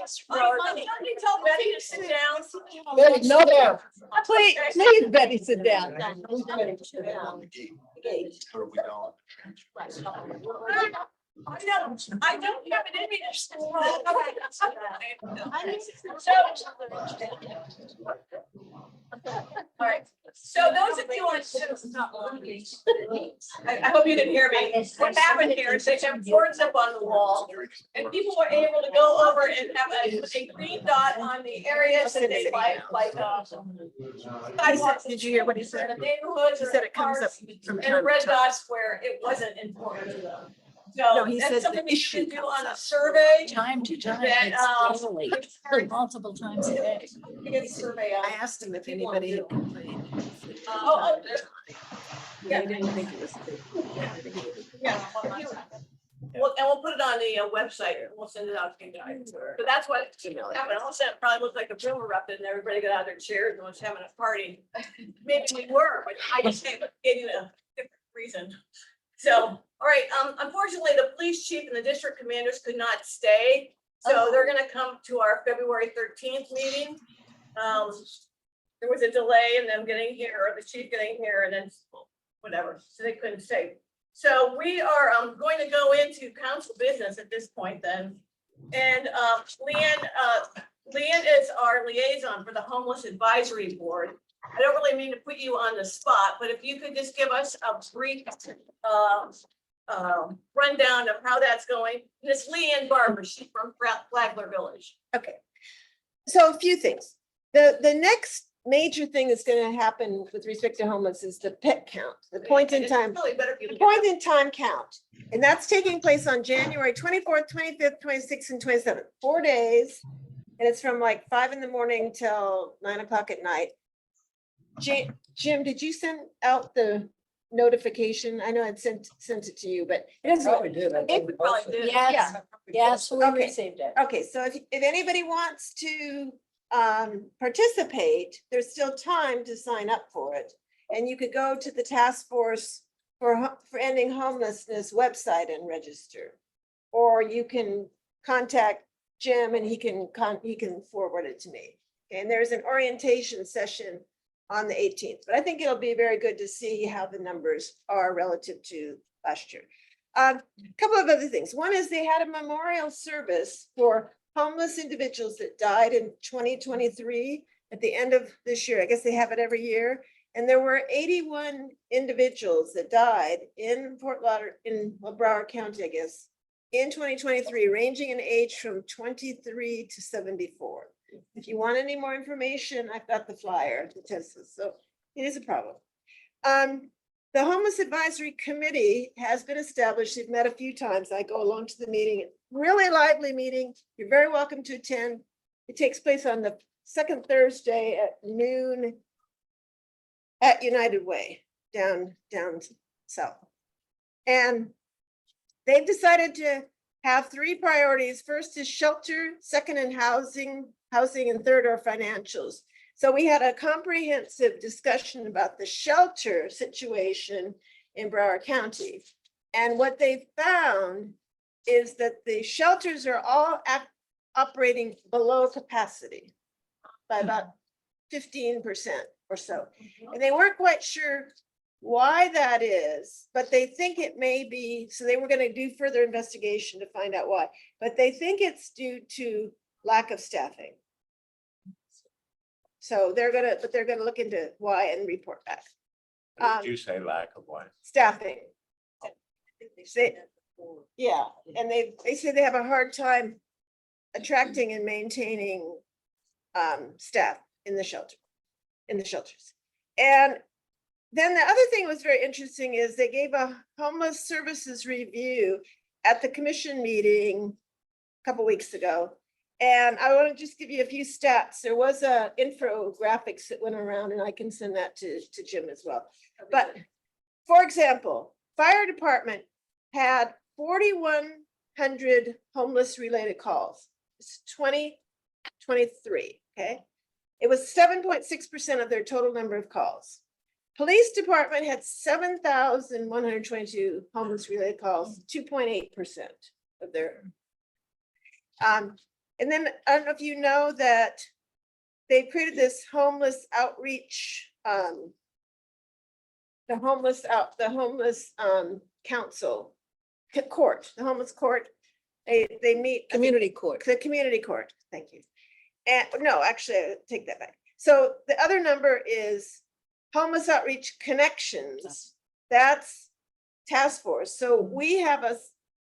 Somebody tell Betty to sit down. Betty, no there. Please, Betty, sit down. I don't have an image. All right, so those of you on I hope you can hear me. What happened here is they have boards up on the wall and people were able to go over and have a green dot on the areas that they like sidewalks. Did you hear what he said? in the neighborhoods He or said it comes up parks, from and red dots where it wasn't important to them. No, So he said that's the something that you issue can do on a comes survey. Time to time, That, it's daily, multiple times a day. You get a survey I out. asked him if anybody had complained. Yeah. They didn't think it was a big. Yeah. Well, and we'll put it on the website, and we'll send it out to you guys, but that's what happened, all of a sudden, it probably looked like a room erupted, and everybody got out of their chairs and was having a party. Maybe we were, but I just gave you a different reason. So, all right, unfortunately, the police chief and the district commanders could not stay, so they're gonna come to our February 13th meeting. There was a delay in them getting here, or the chief getting here, and then whatever, so they couldn't stay. So we are going to go into council business at this point then. And Leanne is our liaison for the Homeless Advisory Board. I don't really mean to put you on the spot, but if you could just give us a brief rundown of how that's going. And it's Leanne Barber, she's from Flagler Village. Okay. So a few things. The next major thing that's gonna happen with respect to homeless is the pet count, the point in It's time. really better if you The look point in time count, and that's taking place on January 24th, 25th, 26th, and 27th, 4 days. And it's from like 5 a.m. till 9 o'clock at night. Jim, did you send out the notification? I know I'd sent it to you, but it doesn't. probably did. Yes, yes, we Okay. received it. Okay, so if anybody wants to participate, there's still time to sign up for it. And you could go to the task force for ending homelessness website and register. Or you can contact Jim and he can forward it to me. And there's an orientation session on the 18th, but I think it'll be very good to see how the numbers are relative to last year. A couple of other things. One is they had a memorial service for homeless individuals that died in 2023 at the end of this year. I guess they have it every year. And there were 81 individuals that died in Broward County, I guess, in 2023, ranging in age from 23 to 74. If you want any more information, I've got the flyer to test this. So it is a problem. The Homeless Advisory Committee has been established. They've met a few times. I go along to the meeting, really lively meeting. You're very welcome to attend. It takes place on the second Thursday at noon at United Way down south. And they've decided to have 3 priorities. First is shelter, second in housing, and third are financials. So we had a comprehensive discussion about the shelter situation in Broward County. And what they found is that the shelters are all operating below capacity. by about 15% or so. And they weren't quite sure why that is, but they think it may be, so they were gonna do further investigation to find out why. But they think it's due to lack of staffing. So they're gonna look into why and report back. Did you say lack of what? Staffing. Yeah, and they say they have a hard time attracting and maintaining staff in the shelters. And then the other thing that was very interesting is they gave a homeless services review at the commission meeting a couple weeks ago. And I want to just give you a few stats. There was a infographics that went around, and I can send that to Jim as well. But for example, fire department had 4,100 homeless related calls. It's 2023, okay? It was 7.6% of their total number of calls. Police department had 7,122 homeless related calls, 2.8% of their. And then I don't know if you know that they created this homeless outreach, the homeless council, court, the homeless court. They meet. Community court. The community court, thank you. And no, actually, I take that back. So the other number is homeless outreach connections. That's task force. So we have a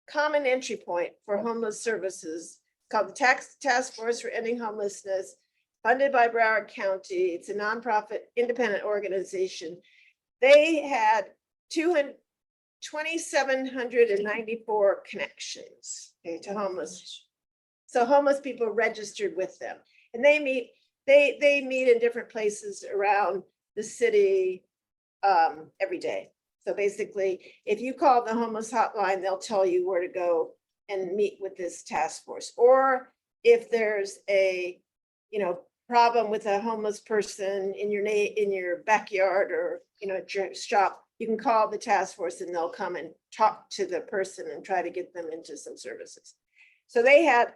common entry point for homeless services called the Task Force for Ending Homelessness, funded by Broward County. It's a nonprofit independent organization. They had 2,794 connections, okay, to homeless. So homeless people registered with them, and they meet in different places around the city every day. So basically, if you call the homeless hotline, they'll tell you where to go and meet with this task force. Or if there's a, problem with a homeless person in your backyard or, at your shop, you can call the task force and they'll come and talk to the person and try to get them into some services. So they had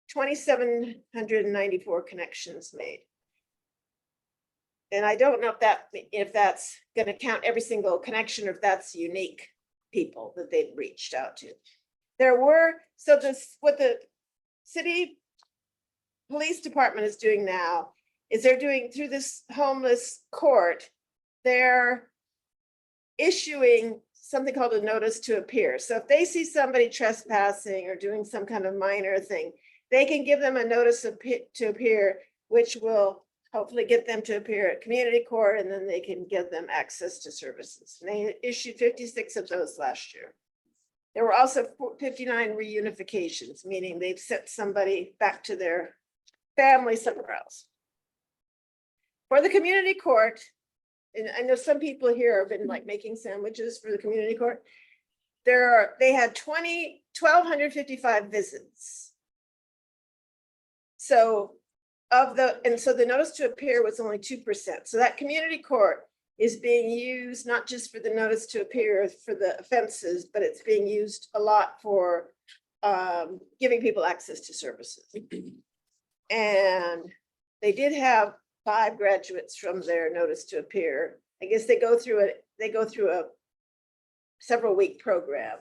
2,794 connections made. And I don't know if that's gonna count every single connection or if that's unique people that they've reached out to. What the city police department is doing now is they're doing through this homeless court, they're issuing something called a notice to appear. So if they see somebody trespassing or doing some kind of minor thing, they can give them a notice to appear, which will hopefully get them to appear at community court, and then they can give them access to services. And they issued 56 of those last year. There were also 59 reunifications, meaning they've sent somebody back to their family somewhere else. For the community court, and I know some people here have been like making sandwiches for the community court. They had 1,255 visits. So the notice to appear was only 2%. So that community court is being used not just for the notice to appear for the offenses, but it's being used a lot for giving people access to services. And they did have 5 graduates from their notice to appear. I guess they go through a several week program,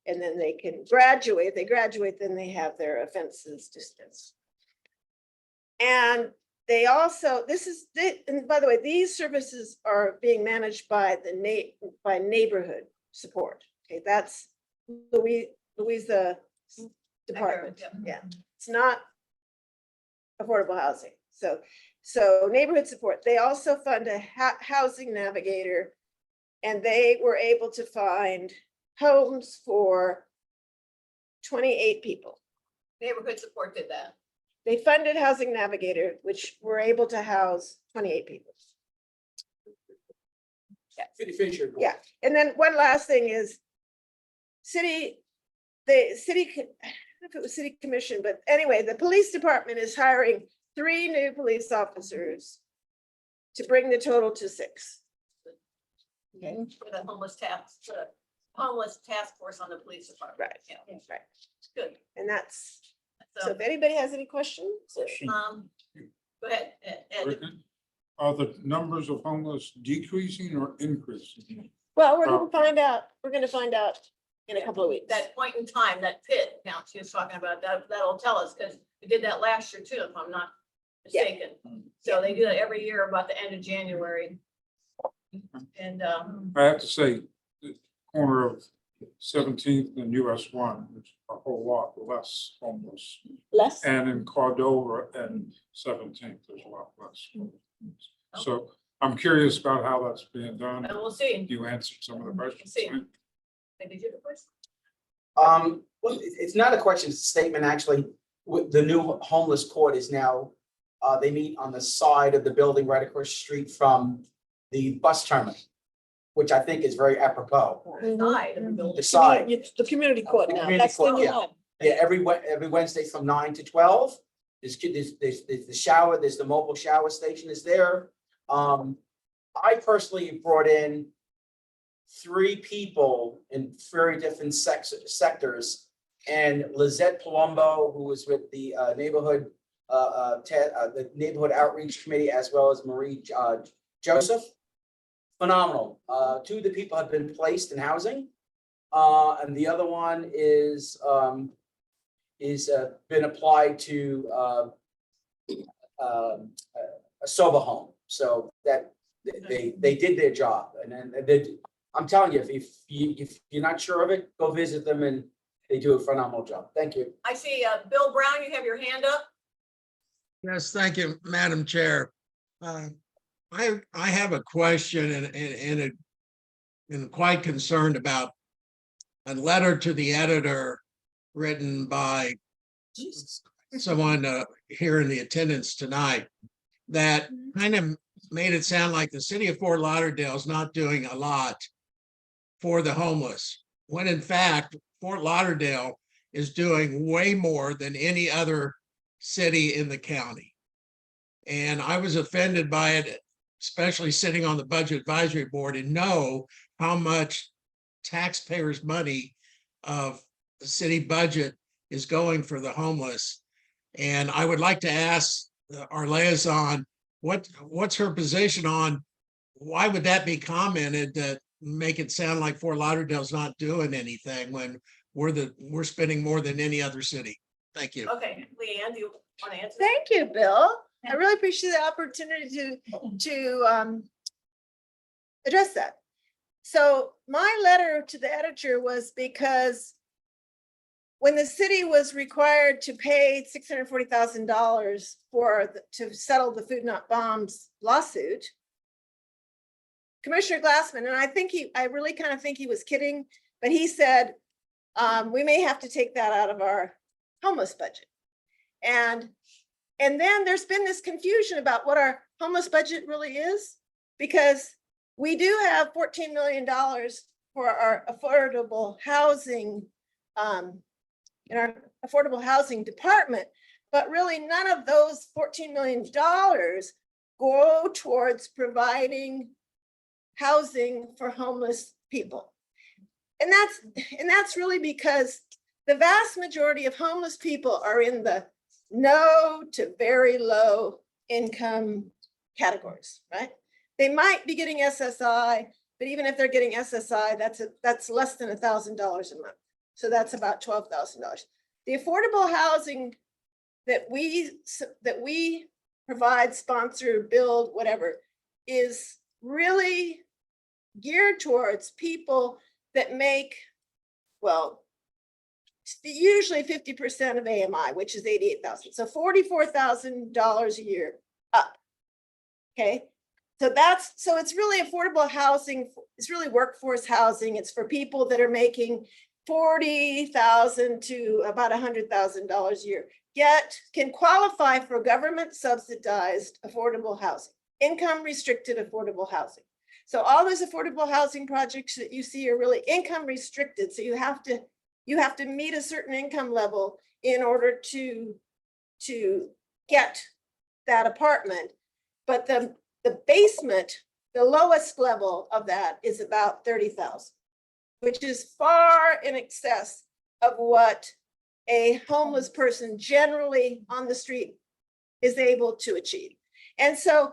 and then they can graduate. If they graduate, then they have their offenses dismissed. And they also, and by the way, these services are being managed by by neighborhood support. Okay, that's Louisa department. Yeah, it's not affordable housing. So neighborhood support. They also fund a housing navigator, and they were able to find homes for 28 people. Neighborhood support did that. They funded Housing Navigator, which were able to house 28 people. Yeah, and then one last thing is the city, I don't know if it was city commission, but anyway, the police department is hiring 3 new police officers to bring the total to 6. Okay. For the homeless task force on the police department. Right. Yeah. Right. Good. And so if anybody has any questions. Go ahead, Ed. Are the numbers of homeless decreasing or increasing? Well, we're gonna find out, in a couple of weeks. That point in time, that pit count she was talking about, that'll tell us, because we did that last year too, if I'm not mistaken. So they do that every year about the end of January. And, I have to say, the corner of 17th and US 1, there's a whole lot less homeless. Less? And in Cordova and 17th, there's a lot less. So I'm curious about how that's being done. and we'll see. You answered some of the questions. See. Did you the first? Well, it's not a question, it's a statement, actually. With the new homeless court is now, they meet on the side of the building right across the street from the bus terminal, which I think is very apropos. Side of the building. The side, It's the community court The now. community That's the court, new yeah. home. yeah, every Wednesday from 9 to 12. There's the shower, there's the mobile shower station is there. I personally brought in 3 people in very different sectors. And Lizette Palumbo, who was with the neighborhood outreach committee, as well as Marie Joseph. Phenomenal. 2 of the people have been placed in housing. And the other one is been applied to a sober home. So that they did their job. And then I'm telling you, if you're not sure of it, go visit them, and they do a phenomenal job. Thank you. I see, Bill Brown, you have your hand up. Yes, thank you, Madam Chair. I have a question and quite concerned about a letter to the editor written by someone here in the attendance tonight that kind of made it sound like the city of Fort Lauderdale is not doing a lot for the homeless, when in fact, Fort Lauderdale is doing way more than any other city in the county. And I was offended by it, especially sitting on the Budget Advisory Board, and know how much taxpayers' money of the city budget is going for the homeless. And I would like to ask our liaison, what's her position on why would that be commented that make it sound like Fort Lauderdale's not doing anything when we're spending more than any other city? Thank you. Okay, Leanne, do you want to answer? Thank you, Bill. I really appreciate the opportunity to address that. So my letter to the editor was because when the city was required to pay $640,000 to settle the Food Not Bombs lawsuit, Commissioner Glassman, and I really kind of think he was kidding, but he said, we may have to take that out of our homeless budget. And then there's been this confusion about what our homeless budget really is, because we do have $14 million for our affordable housing, in our affordable housing department, but really none of those $14 million go towards providing housing for homeless people. And that's really because the vast majority of homeless people are in the no to very low income categories, right? They might be getting SSI, but even if they're getting SSI, that's less than $1,000 a month. So that's about $12,000. The affordable housing that we provide, sponsor, build, whatever, is really geared towards people that make, well, usually 50% of AMI, which is $88,000. So $44,000 a year up. Okay. So it's really affordable housing. It's really workforce housing. It's for people that are making $40,000 to about $100,000 a year, yet can qualify for government subsidized affordable housing, income restricted affordable housing. So all those affordable housing projects that you see are really income restricted. So you have to meet a certain income level in order to get that apartment. But the basement, the lowest level of that is about $30,000, which is far in excess of what a homeless person generally on the street is able to achieve. And so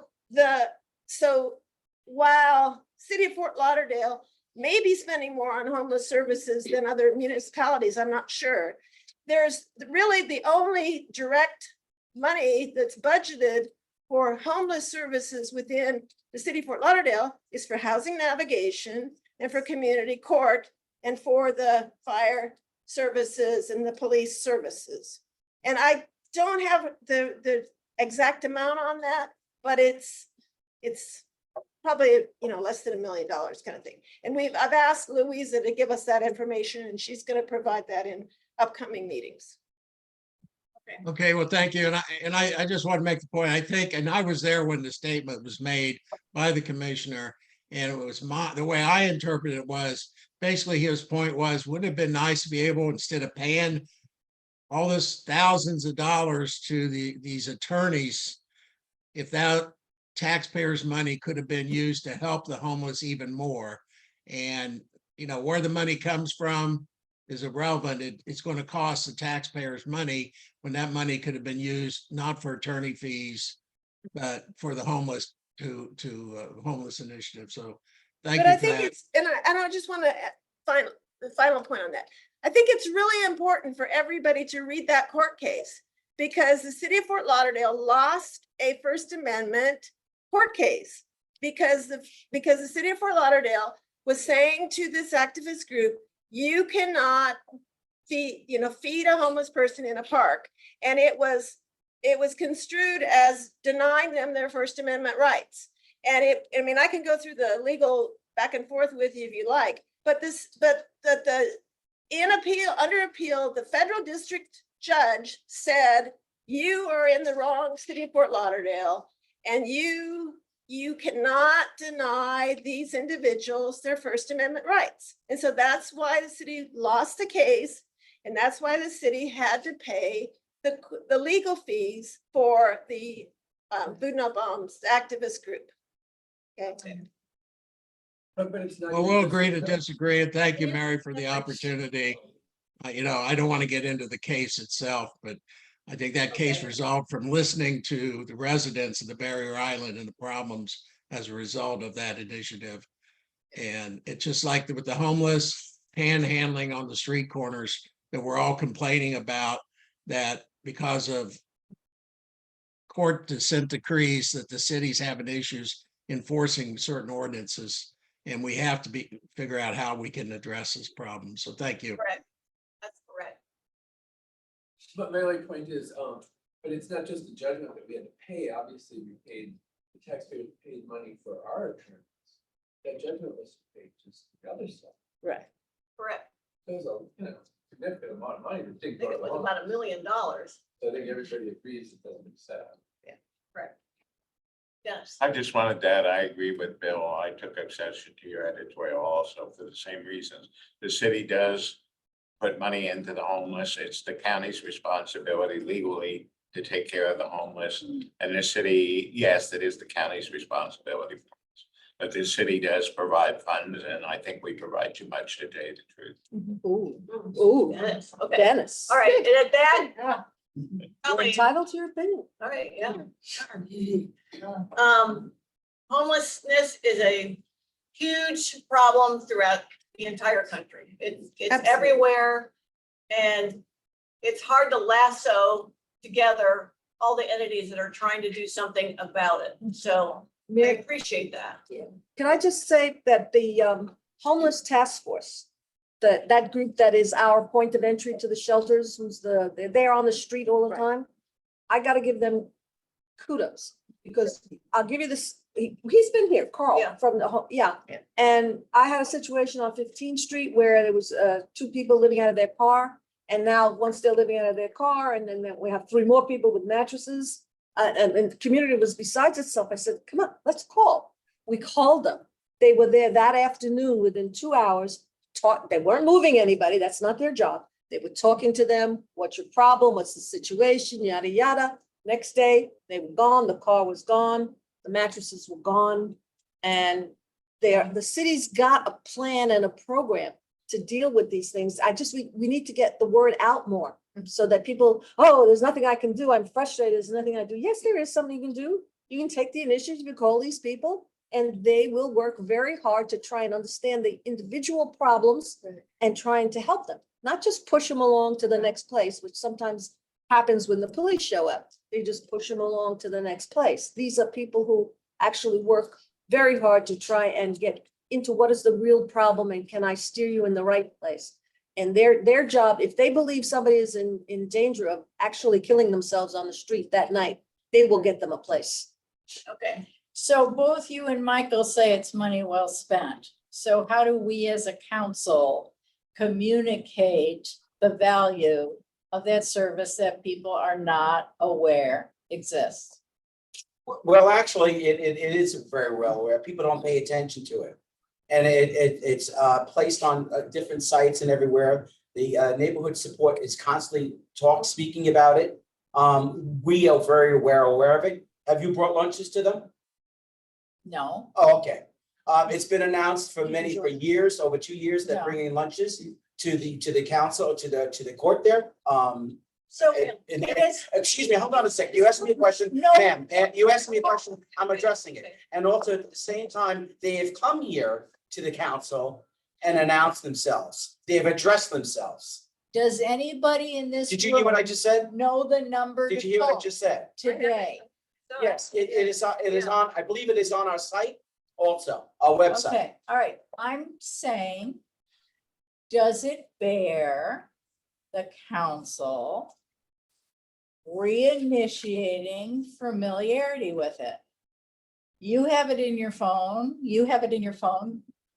while City of Fort Lauderdale may be spending more on homeless services than other municipalities, I'm not sure. There's really the only direct money that's budgeted for homeless services within the City of Fort Lauderdale is for housing navigation and for community court and for the fire services and the police services. And I don't have the exact amount on that, but it's probably, less than $1 million kind of thing. And I've asked Louisa to give us that information, and she's going to provide that in upcoming meetings. Okay, well, thank you. And I just want to make the point, I think, and I was there when the statement was made by the commissioner. And it was the way I interpreted it was basically his point was, wouldn't it have been nice to be able, instead of paying all this thousands of dollars to these attorneys, if that taxpayers' money could have been used to help the homeless even more. And, where the money comes from is irrelevant. It's going to cost the taxpayers money when that money could have been used not for attorney fees, but for the homeless to homeless initiative. So thank But you I for think that. it's, and I just want to find the final point on that. I think it's really important for everybody to read that court case, because the City of Fort Lauderdale lost a First Amendment court case because the City of Fort Lauderdale was saying to this activist group, you cannot feed a homeless person in a park. And it was construed as denying them their First Amendment rights. And I can go through the legal back and forth with you if you like, but under appeal, the federal district judge said, you are in the wrong, City of Fort Lauderdale, and you cannot deny these individuals their First Amendment rights. And so that's why the city lost the case. And that's why the city had to pay the legal fees for the Food Not Bombs activist group. Okay. Well, we'll agree to disagree. And thank you, Mary, for the opportunity. I don't want to get into the case itself, but I think that case resolved from listening to the residents of the Barrier Island and the problems as a result of that initiative. And it's just like with the homeless panhandling on the street corners that we're all complaining about, that because of court dissent decrees that the city's having issues enforcing certain ordinances. And we have to figure out how we can address this problem. So thank you. Correct. That's correct. But my only point is, but it's not just the judgment that we had to pay. Obviously, the taxpayers paid money for our attorneys. That judgment was paid just the other stuff. Right. Correct. So it was a significant amount of money to I take. think it was about $1 million. So I think everybody agrees it doesn't make sense. Correct. Yes. I just wanted that. I agree with Bill. I took exception to your editorial also for the same reasons. The city does put money into the homeless. It's the county's responsibility legally to take care of the homeless. And the city, yes, it is the county's responsibility. But the city does provide funds, and I think we provide too much to tell you the truth. Ooh, Dennis, okay. Dennis. All right, and at that. You're Colleen, entitled to your opinion. all right, yeah. Homelessness is a huge problem throughout the entire country. It's Absolutely. everywhere. And it's hard to lasso together all the entities that are trying to do something about it. So I appreciate that. Can I just say that the homeless task force, that group that is our point of entry to the shelters, they're there on the street all the time. I gotta give them kudos, because I'll give you this, he's been here, Carl, Yeah. from the, Yeah. And I had a situation on 15th Street where there was two people living out of their car. And now one's still living out of their car, and then we have 3 more people with mattresses. And the community was besides itself. I said, come on, let's call. We called them. They were there that afternoon within 2 hours. They weren't moving anybody. That's not their job. They were talking to them. What's your problem? What's the situation? Yada, yada. Next day, they were gone. The car was gone. The mattresses were gone. And the city's got a plan and a program to deal with these things. We need to get the word out more. So that people, oh, there's nothing I can do. I'm frustrated. There's nothing I do. Yes, there is something you can do. You can take the initiative, you call these people, and they will work very hard to try and understand the individual problems and trying to help them, not just push them along to the next place, which sometimes happens when the police show up. They just push them along to the next place. These are people who actually work very hard to try and get into what is the real problem and can I steer you in the right place? And their job, if they believe somebody is in danger of actually killing themselves on the street that night, they will get them a place. Okay, so both you and Michael say it's money well spent. So how do we as a council communicate the value of that service that people are not aware exists? Well, actually, it is very well aware. People don't pay attention to it. And it's placed on different sites and everywhere. The neighborhood support is constantly speaking about it. We are very aware of it. Have you brought lunches to them? No. Oh, okay. It's been announced for years, over 2 years, that Yeah. bringing lunches to the council, to the court there. So And- it is, Excuse me, hold on a second. You asked me a question, No. ma'am, and you asked me a question, I'm addressing it. And also at the same time, they have come here to the council and announced themselves. They have addressed themselves. does anybody in this Did you hear what I room just said? know the number Did to you hear what I call just said? today? So- Yes, it is on, I believe it is on our site also, our website. Okay, all right, I'm saying, does it bear the council reinitiating familiarity with it? You have it in your phone,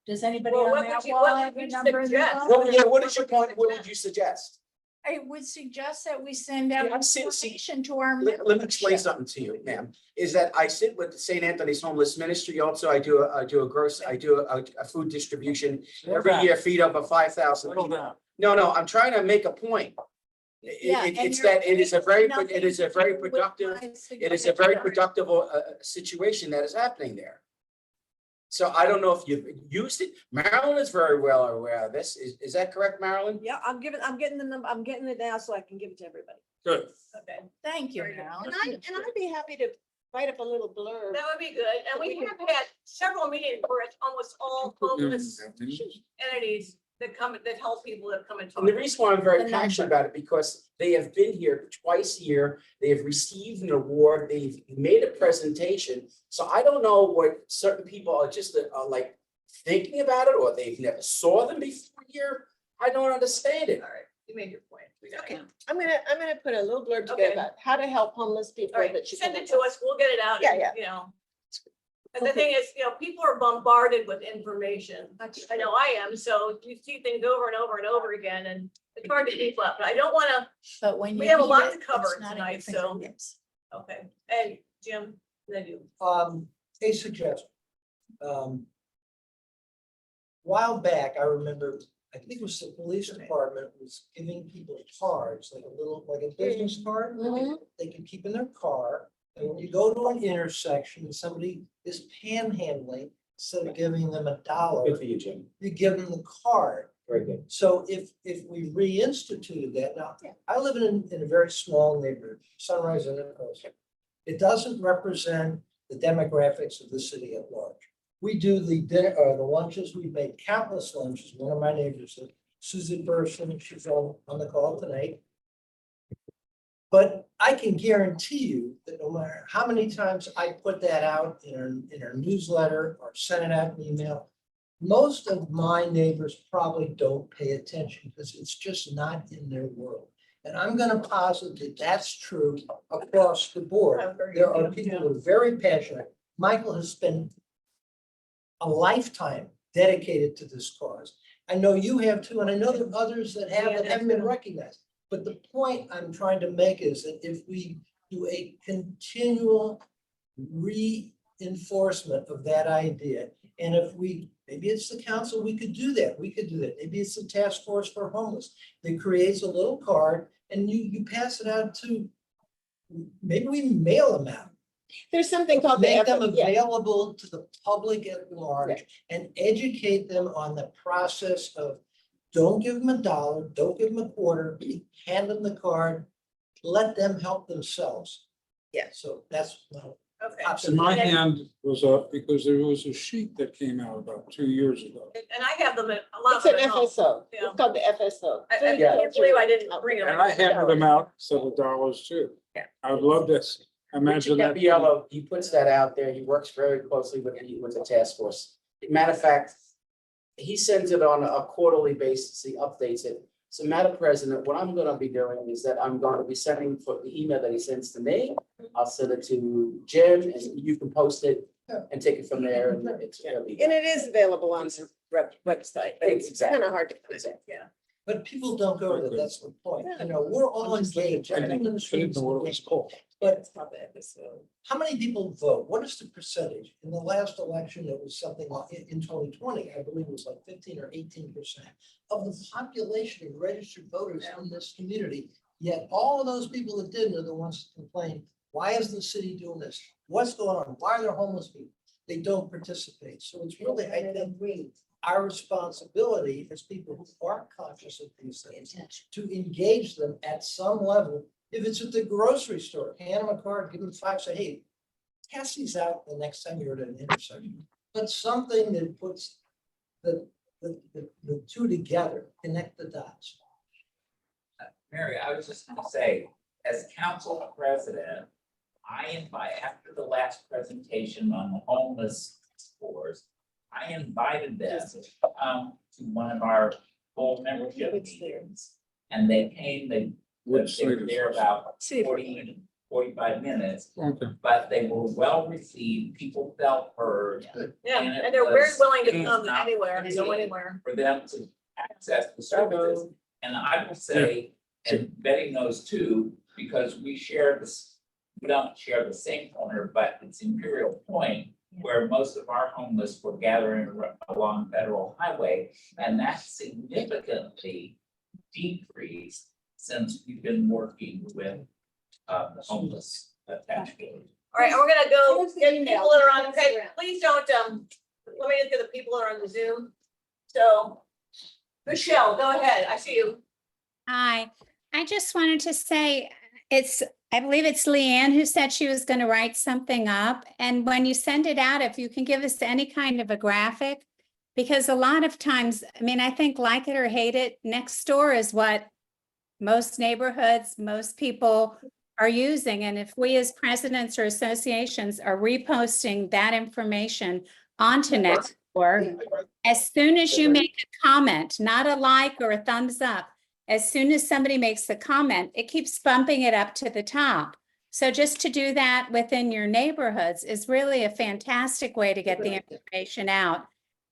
Does anybody Well, on what that would you- wall what have would a you number in their suggest? phone? Well, yeah, what is your point? What would you suggest? I would suggest that we send out Yeah, I'm saying- information to our Let me explain membership. something to you, ma'am, is that I sit with the St. Anthony's Homeless Ministry also. I do a food distribution. Every year, feed over 5,000 people. No, I'm trying to make a point. Yeah, and It's you're that it is a very, nothing it is a to very do with productive, my it is a very suggestion. productive situation that is happening there. So I don't know if you've used it. Marilyn is very well aware of this. Is that correct, Marilyn? Yeah, I'm getting the number, I'm getting it now so I can give it to everybody. Good. Okay, thank you, Very good. Marilyn. And I'd be happy to write up a little blurb. That would be good. And we have had several meetings where it's almost all homeless entities that help people that come and talk. And the reason why I'm The very number. passionate about it, because they have been here twice a year, they have received an award, they've made a presentation. So I don't know what certain people are just like thinking about it, or they've never saw them before here. I don't understand it. All right, you made your point. We got it. Okay, I'm gonna put a little blurb Okay. together about how to help homeless people All right, that you send can. it to us, we'll get it out. Yeah, and, yeah. You know. And the thing is, people are bombarded with information. I know I am, so you see things over and over and over again, and it's hard to keep up, but I don't wanna, But when you. we have a hear lot it, to cover it's not at your tonight, so, fingertips. okay. Hey, Jim, then you. A suggestion. While back, I remember, I think it was the police department was giving people cards, like a business card. They can keep in their car, and when you go to an intersection, and somebody is panhandling, instead of giving them $1, Good for you, Jim. you give them the card. Very good. So if we reinstituted that, now, I live in a very small neighborhood, Sunrise and Coast. It doesn't represent the demographics of the city at large. We do the dinner, the lunches, we've made countless lunches. One of my neighbors, Susan Burson, she's on the call tonight. But I can guarantee you that no matter how many times I put that out in our newsletter or send it out in email, most of my neighbors probably don't pay attention because it's just not in their world. And I'm gonna posit that that's true across the board. There are people who are very passionate. Michael has spent a lifetime dedicated to this cause. I know you have too, and I know there are others that have that haven't been recognized. But the point I'm trying to make is that if we do a continual reinforcement of that idea, and if maybe it's the council, we could do that. Maybe it's the task force for homeless that creates a little card and you pass it out to, maybe we mail them out. There's something called. Make them available to the public at large and educate them on the process of Don't give them $1, don't give them a quarter, hand them the card, let them help themselves. Yeah. So that's my Okay. And my And- hand was up because there was a sheet that came out about 2 years ago. And I have them at a lot It's of an them at home. FSO. Yeah. It's called the FSO. I can't believe I didn't bring them. And I handed them out several dollars too. Yeah. I would love this. Imagine Richard that. Gabriello, he puts that out there. He works very closely with the task force. Matter of fact, he sends it on a quarterly basis. He updates it. So Madam President, what I'm gonna be doing is that I'm gonna be sending for the email that he sends to me. I'll send it to Jim and you can post it and take it from there. And it's really. And it is available on the website, but it's Exactly. kind of hard to find. Yeah. But people don't go to that, that's the point, you know, we're all engaged. I didn't know what it was called. But It's not the FSO. how many people vote? What is the percentage? In the last election, it was something like, in 2020, I believe it was like 15 or 18% of the population of registered voters in this community. Yet all of those people that didn't are the ones that complain, why is the city doing this? What's going on? Why are there homeless people? They don't participate. So it's really, I think, our responsibility as people who are conscious of these things to engage them at some level. If it's at the grocery store, hand them a card, give them 5, say, hey, pass these out the next time you're at an intersection. But something that puts the two together, connect the dots. Mary, I was just gonna say, as council president, after the last presentation on the homeless scores, I invited them to one of our full membership meetings. And they came, they were there about 45 minutes, Okay. but they were well received, people felt heard. Yeah, And it and they're very was willing to an come anywhere, and go opportunity anywhere. For them to access the services. And I will say, and Betty knows too, because we share this, we don't share the same corner, but it's Imperial Point, where most of our homeless were gathering along Federal Highway, and that significantly decreased since we've been working with the homeless attached to it. All right, and we're gonna go Where's the get email? people that are on, okay, Instagram. please don't, let me just get the people that are on the Zoom. So, Michelle, go ahead, I see you. Hi, I just wanted to say, I believe it's Leanne who said she was going to write something up. And when you send it out, if you can give us any kind of a graphic, because a lot of times, I mean, I think like it or hate it, next door is what most neighborhoods, most people are using. And if we as presidents or associations are reposting that information onto next door, as soon as you make a comment, not a like or a thumbs up, as soon as somebody makes a comment, it keeps bumping it up to the top. So just to do that within your neighborhoods is really a fantastic way to get the information out.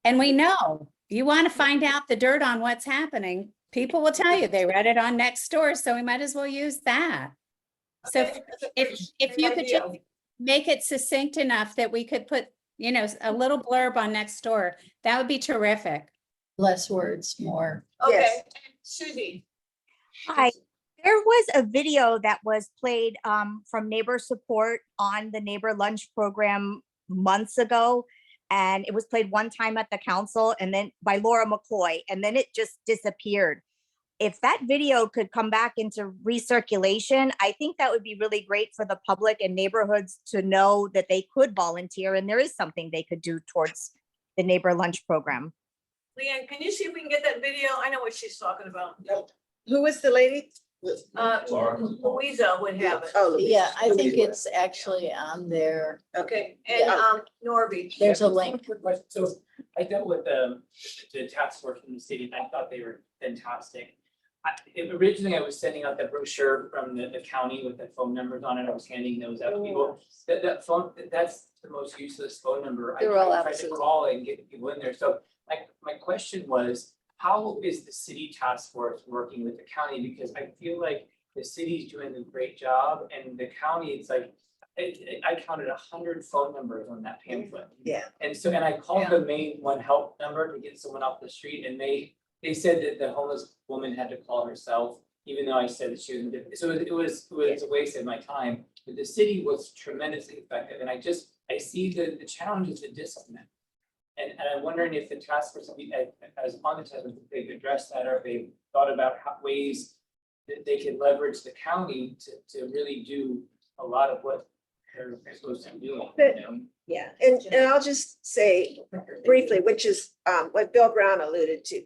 And we know you want to find out the dirt on what's happening. People will tell you they read it on Nextdoor, so we might as well use that. So Okay, if you could just make it succinct enough that we could put, you know, a little blurb on Nextdoor, that would be terrific. Less words, more. Okay, Yes. Susie. Hi, there was a video that was played from Neighbor Support on the Neighbor Lunch program months ago. And it was played one time at the council and then by Laura McCoy, and then it just disappeared. If that video could come back into recirculation, I think that would be really great for the public and neighborhoods to know that they could volunteer and there is something they could do towards the Neighbor Lunch program. Leanne, can you see if we can get that video? I know what she's talking about. Who was the lady? Louisa would have it. Oh, Yeah, I think it's actually on there. Okay, and Norby. There's a link. Quick question. So I dealt with the task force from the city, and I thought they were fantastic. Originally, I was sending out that brochure from the county with the phone numbers on it. I was handing those out to people. That phone, that's the most useless phone number. They're all I tried to absolute. call and get people in there. So my question was, how is the city task force working with the county? Because I feel like the city's doing a great job and the county, it's like, I counted 100 phone numbers on that pamphlet. Yeah. And so, and I called the main one help number to get someone off the street and they said that the homeless woman had to call herself, even though I said that she was, so it was a waste of my time. But the city was tremendously effective and I see the challenge is the disconnect. And And I'm wondering if the task force, as on the task force, if they've addressed that, or if they've thought about ways that they can leverage the county to really do a lot of what they're supposed to be doing, you know? Yeah, and I'll just say briefly, which is what Bill Brown alluded to.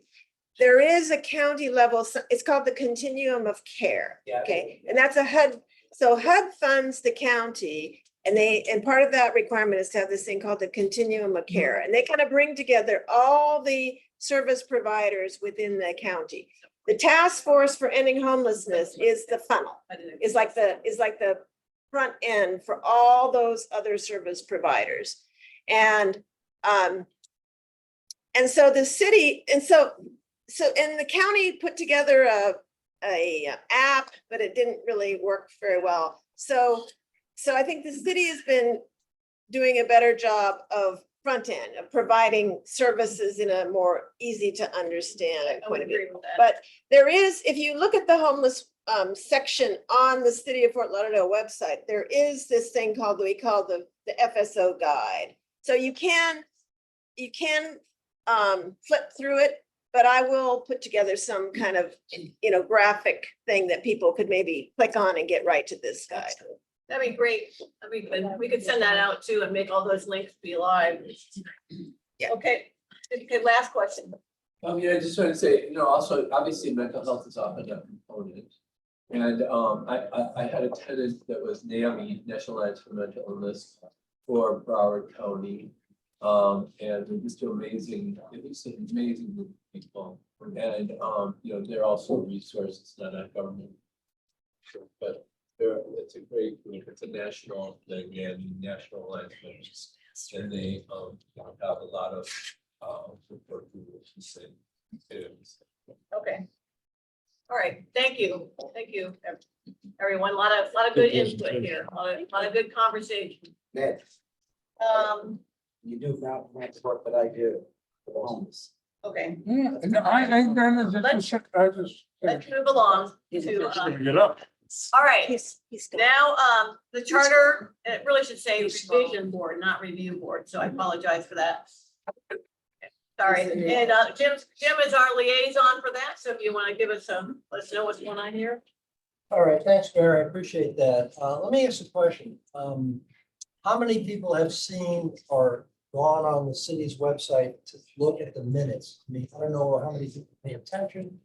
There is a county level, it's called the continuum of care, Yeah. okay? And that's a HUD, so HUD funds the county, and part of that requirement is to have this thing called the continuum of care. And they kind of bring together all the service providers within the county. The task force for ending homelessness is the funnel, is like the front end for all those other service providers. And so the city, and the county put together a app, but it didn't really work very well. So I think the city has been doing a better job of front end, of providing services in a more easy to understand point of view. But there is, if you look at the homeless section on the City of Fort Lauderdale website, there is this thing called, we call the FSO guide. So you can flip through it, but I will put together some kind of, graphic thing that people could maybe click on and get right to this guide. That'd be great. That'd be good. We could send that out too and make all those links be live. Yeah. Okay, last question. Yeah, I just want to say, also, obviously, mental health is often a component. And I had a tenant that was NAMI, National Alliance for Mental Illness, for Broward County. And they're just amazing, it was an amazing group of people. And, they're also resources, not a government. But it's a great group, it's a national thing and National Alliance members. And they have a lot of support groups and things. Okay. All right, thank you, everyone. A lot of good input here, a lot of good conversation. Ned, you do not much work that I do for the homeless. Okay, Yeah, no, let's move along to, Bring it up. all right, He's gone. now, the charter, it really should say revision board, not review board, so I apologize for that. Sorry, and Jim is our liaison for that, so if you want to give us let us know what's going on here. All right, thanks, Mary. I appreciate that. Let me ask a question. How many people have seen or gone on the city's website to look at the minutes? I mean, I don't know how many people pay attention.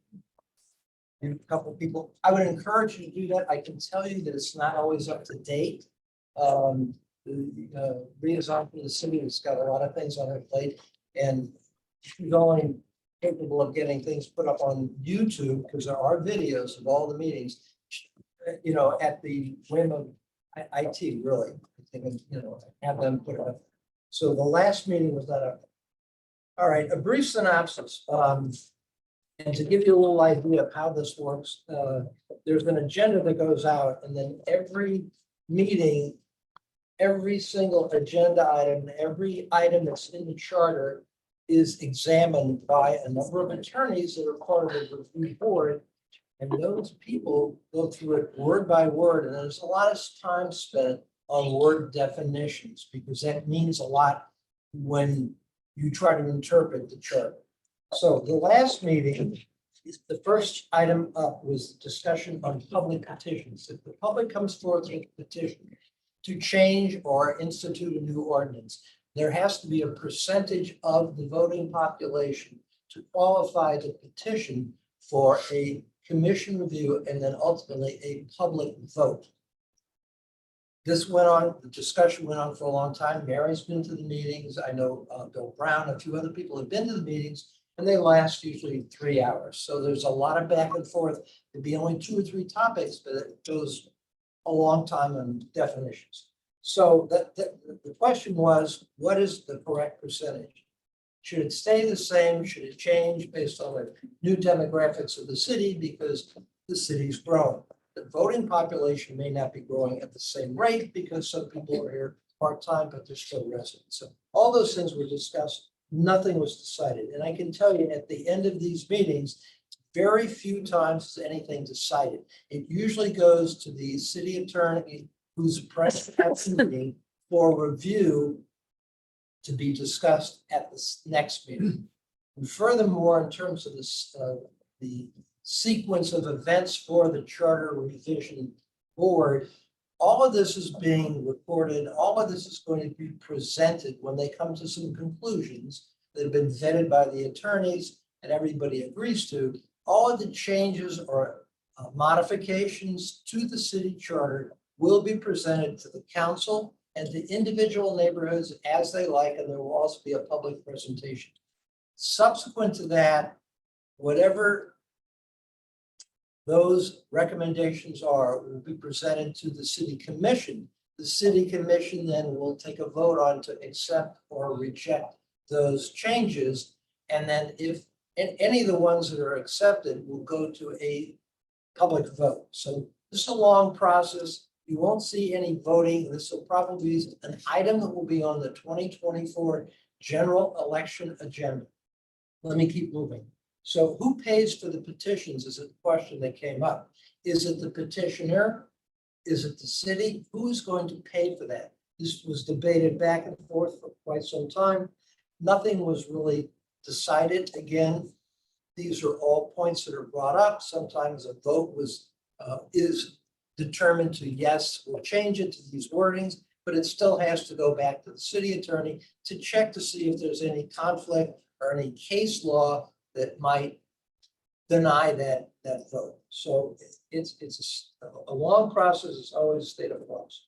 A couple of people. I would encourage you to do that. I can tell you that it's not always up to date. The liaison for the city has got a lot of things on her plate, and she's only capable of getting things put up on YouTube because there are videos of all the meetings, at the whim of IT, really. I think, have them put it up. So the last meeting was not up. All right, a brief synopsis. And to give you a little idea of how this works, there's an agenda that goes out, and then every meeting, every single agenda item, every item that's in the charter is examined by a number of attorneys that are part of the review board. And those people go through it word by word, and there's a lot of time spent on word definitions, because that means a lot when you try to interpret the charter. So the last meeting, the first item up was discussion on public petitions. If the public comes forward with a petition to change or institute a new ordinance, there has to be a percentage of the voting population to qualify to petition for a commission review and then ultimately a public vote. This went on, the discussion went on for a long time. Mary's been to the meetings. I know Bill Brown, a few other people have been to the meetings, and they last usually 3 hours. So there's a lot of back and forth. There'd be only 2 or 3 topics, but it goes a long time on definitions. So the question was, what is the correct percentage? Should it stay the same? Should it change based on the new demographics of the city because the city's growing? The voting population may not be growing at the same rate because some people are here part-time, but they're still residents. So all those things were discussed. Nothing was decided. And I can tell you at the end of these meetings, very few times is anything decided. It usually goes to the city attorney who's present at the meeting for review to be discussed at this next meeting. And furthermore, in terms of this, the sequence of events for the Charter Revision Board, all of this is being recorded, all of this is going to be presented when they come to some conclusions that have been vetted by the attorneys and everybody agrees to. All of the changes or modifications to the city charter will be presented to the council and to individual neighborhoods as they like, and there will also be a public presentation. Subsequent to that, whatever those recommendations are will be presented to the city commission. The city commission then will take a vote on to accept or reject those changes. And then if any of the ones that are accepted will go to a public vote. So this is a long process. You won't see any voting. This will probably be an item that will be on the 2024 general election agenda. Let me keep moving. So who pays for the petitions is a question that came up. Is it the petitioner? Is it the city? Who is going to pay for that? This was debated back and forth for quite some time. Nothing was really decided. Again, these are all points that are brought up. Sometimes a vote is determined to yes, we'll change it to these wordings, but it still has to go back to the city attorney to check to see if there's any conflict or any case law that might deny that vote. So it's a long process. It's always a state of flux.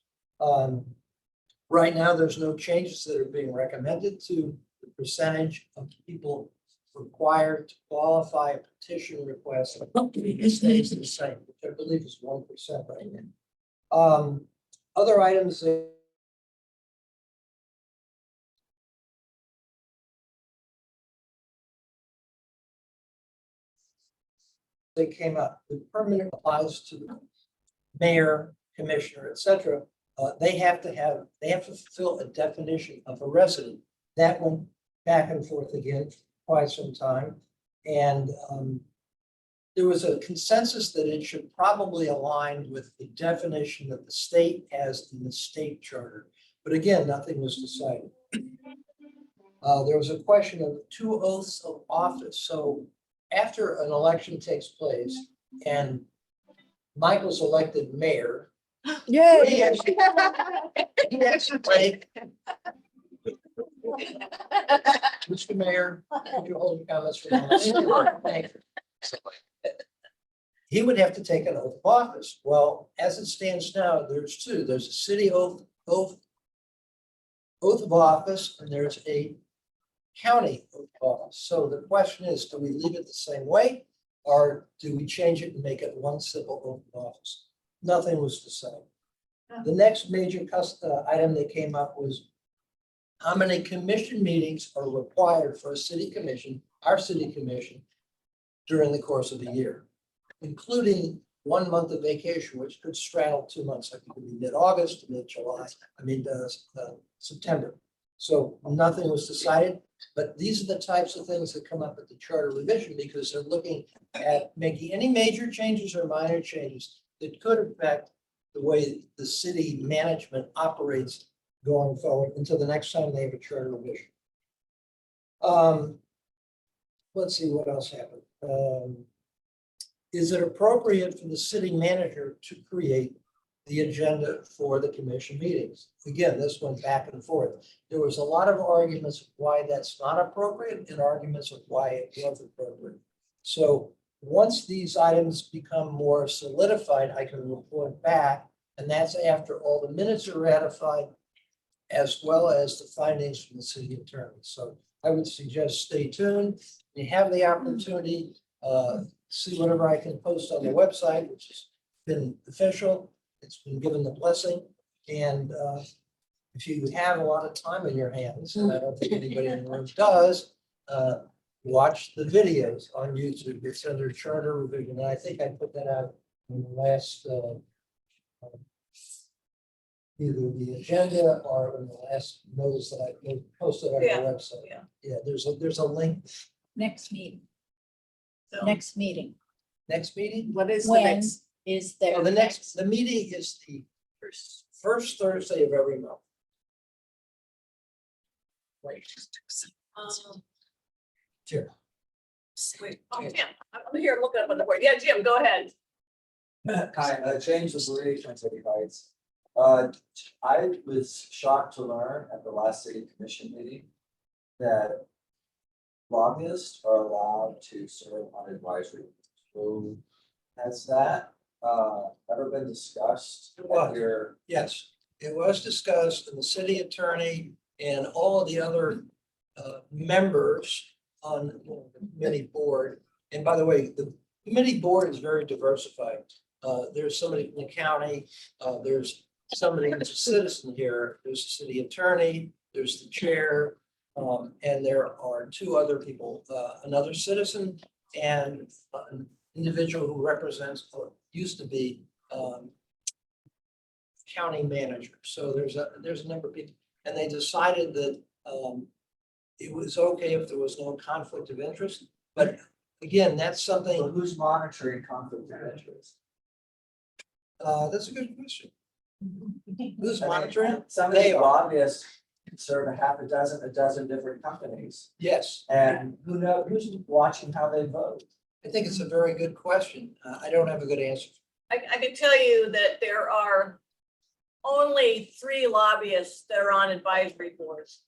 Right now, there's no changes that are being recommended to the percentage of people required to qualify a petition request. It stays the same, which I believe is 1% right now. Other items that they came up, the permanent applies to the mayor, commissioner, etc. They have to fulfill a definition of a resident. That went back and forth again for quite some time. And there was a consensus that it should probably align with the definition that the state has in the state charter. But again, nothing was decided. There was a question of 2 oaths of office. So after an election takes place and Michael's elected mayor, Yeah. he actually take. Mr. Mayor, could you hold your comments for a moment? Thank you. He would have to take an oath of office. Well, as it stands now, there's 2. There's a city oath of office, and there's a county oath of office. So the question is, do we leave it the same way, or do we change it and make it one simple oath of office? Nothing was decided. The next major item that came up was how many commission meetings are required for a city commission, our city commission, during the course of the year, including 1 month of vacation, which could straddle 2 months, like it could be mid-August to mid-July, September. So nothing was decided, but these are the types of things that come up at the charter revision because they're looking at making any major changes or minor changes that could affect the way the city management operates going forward until the next time they have a charter revision. Let's see what else happened. Is it appropriate for the city manager to create the agenda for the commission meetings? Again, this went back and forth. There was a lot of arguments of why that's not appropriate and arguments of why it was appropriate. So once these items become more solidified, I can report back, and that's after all the minutes are ratified, as well as the findings from the city attorney. So I would suggest stay tuned. You have the opportunity, see whatever I can post on the website, which has been official. It's been given the blessing. And if you have a lot of time in your hands, and I don't think anybody in the room does, watch the videos on YouTube. It's under charter revision. And I think I put that out in the last either the agenda or in the last notice that I posted on the website. Yeah, there's a link. Next meeting. Next meeting. Next meeting? What is the When next? is there? Oh, the meeting is the first Thursday of every month. Sure. Wait, oh, Jim, I'm here looking up on the board. Yeah, Jim, go ahead. Hi, James is Lee, Twin City Heights. I was shocked to learn at the last city commission meeting that lobbyists are allowed to serve on advisory. So has that ever been discussed? Well, Your yes, it was discussed, and the city attorney and all of the other members on the committee board. And by the way, the committee board is very diversified. There's somebody from the county, there's somebody who's a citizen here, there's the city attorney, there's the chair, and there are two other people, another citizen and an individual who represents, or used to be, county manager. So there's a number of people, and they decided that it was okay if there was no conflict of interest. But again, that's So something, who's monitoring conflict of interest? that's a good question. Who's I mean, monitoring? Some of They these are. lobbyists serve a dozen different companies. Yes, And who knows, who's watching how they vote? I think it's a very good question. I don't have a good answer. I can tell you that there are only 3 lobbyists that are on advisory boards.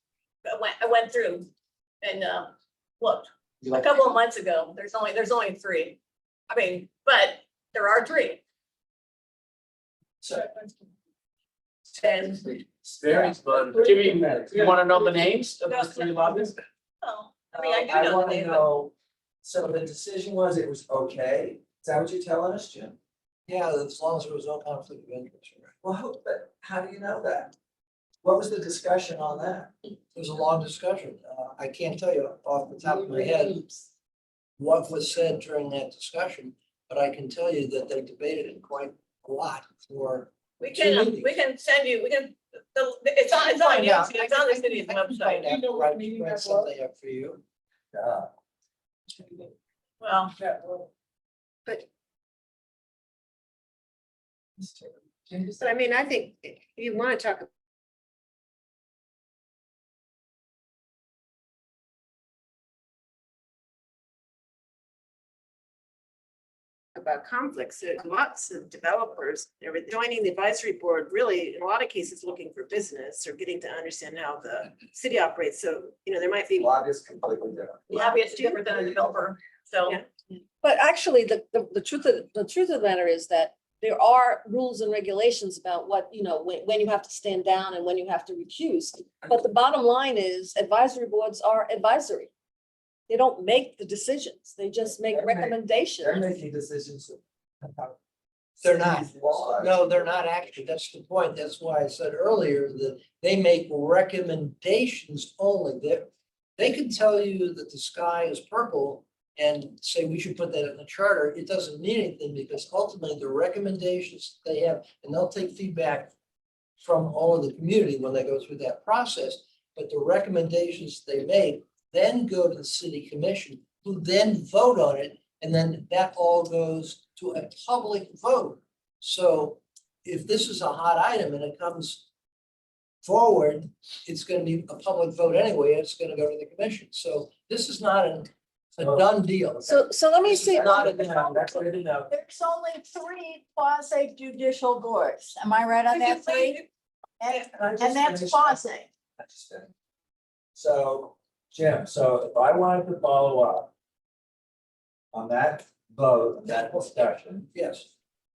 I went through and looked a couple of months ago. There's only 3. I mean, but there are 3. So And It's very fun. Jimmy, you want to know the names of those 3 lobbyists? oh, I mean, I do I know want the to name, but know, so the decision was it was okay? Is that what you're telling us, Jim? Yeah, as long as there was no conflict of interest. Right? Well, but how do you know that? What was the discussion on that? It was a long discussion. I can't tell you off the top of my head what was said during that discussion, but I can tell you that they debated it quite a lot for. we can send you, it's on Find out. YouTube, it's on the city's I can find website. out, write something up for you. Yeah. Well, But I mean, I think if you want to talk about conflicts, there's lots of developers, they're joining the advisory board, really, in a lot of cases, looking for business or getting to understand how the city operates. So, there might be. Lobbyists completely different. lobbyist is different than a developer, so. Yeah. But actually, the truth of the matter is that there are rules and regulations about what, when you have to stand down and when you have to recuse. But the bottom line is advisory boards are advisory. They don't make the decisions. They just make They're recommendations. making decisions. They're not. No, they're not actually. That's the point. That's why I said earlier that they make recommendations only. They can tell you that the sky is purple and say we should put that in the charter. It doesn't mean anything because ultimately the recommendations they have, and they'll take feedback from all of the community when they go through that process. But the recommendations they make then go to the city commission, who then vote on it. And then that all goes to a public vote. So if this is a hot item and it comes forward, it's gonna be a public vote anyway, it's gonna go to the commission. So this is not a done deal. So let me see. Not a done, That's what I didn't know. There's only 3 quasi judicial boards. Am I right on that, 3? And that's quasi. So, Jim, so if I wanted to follow up on that vote, that discussion, Yes,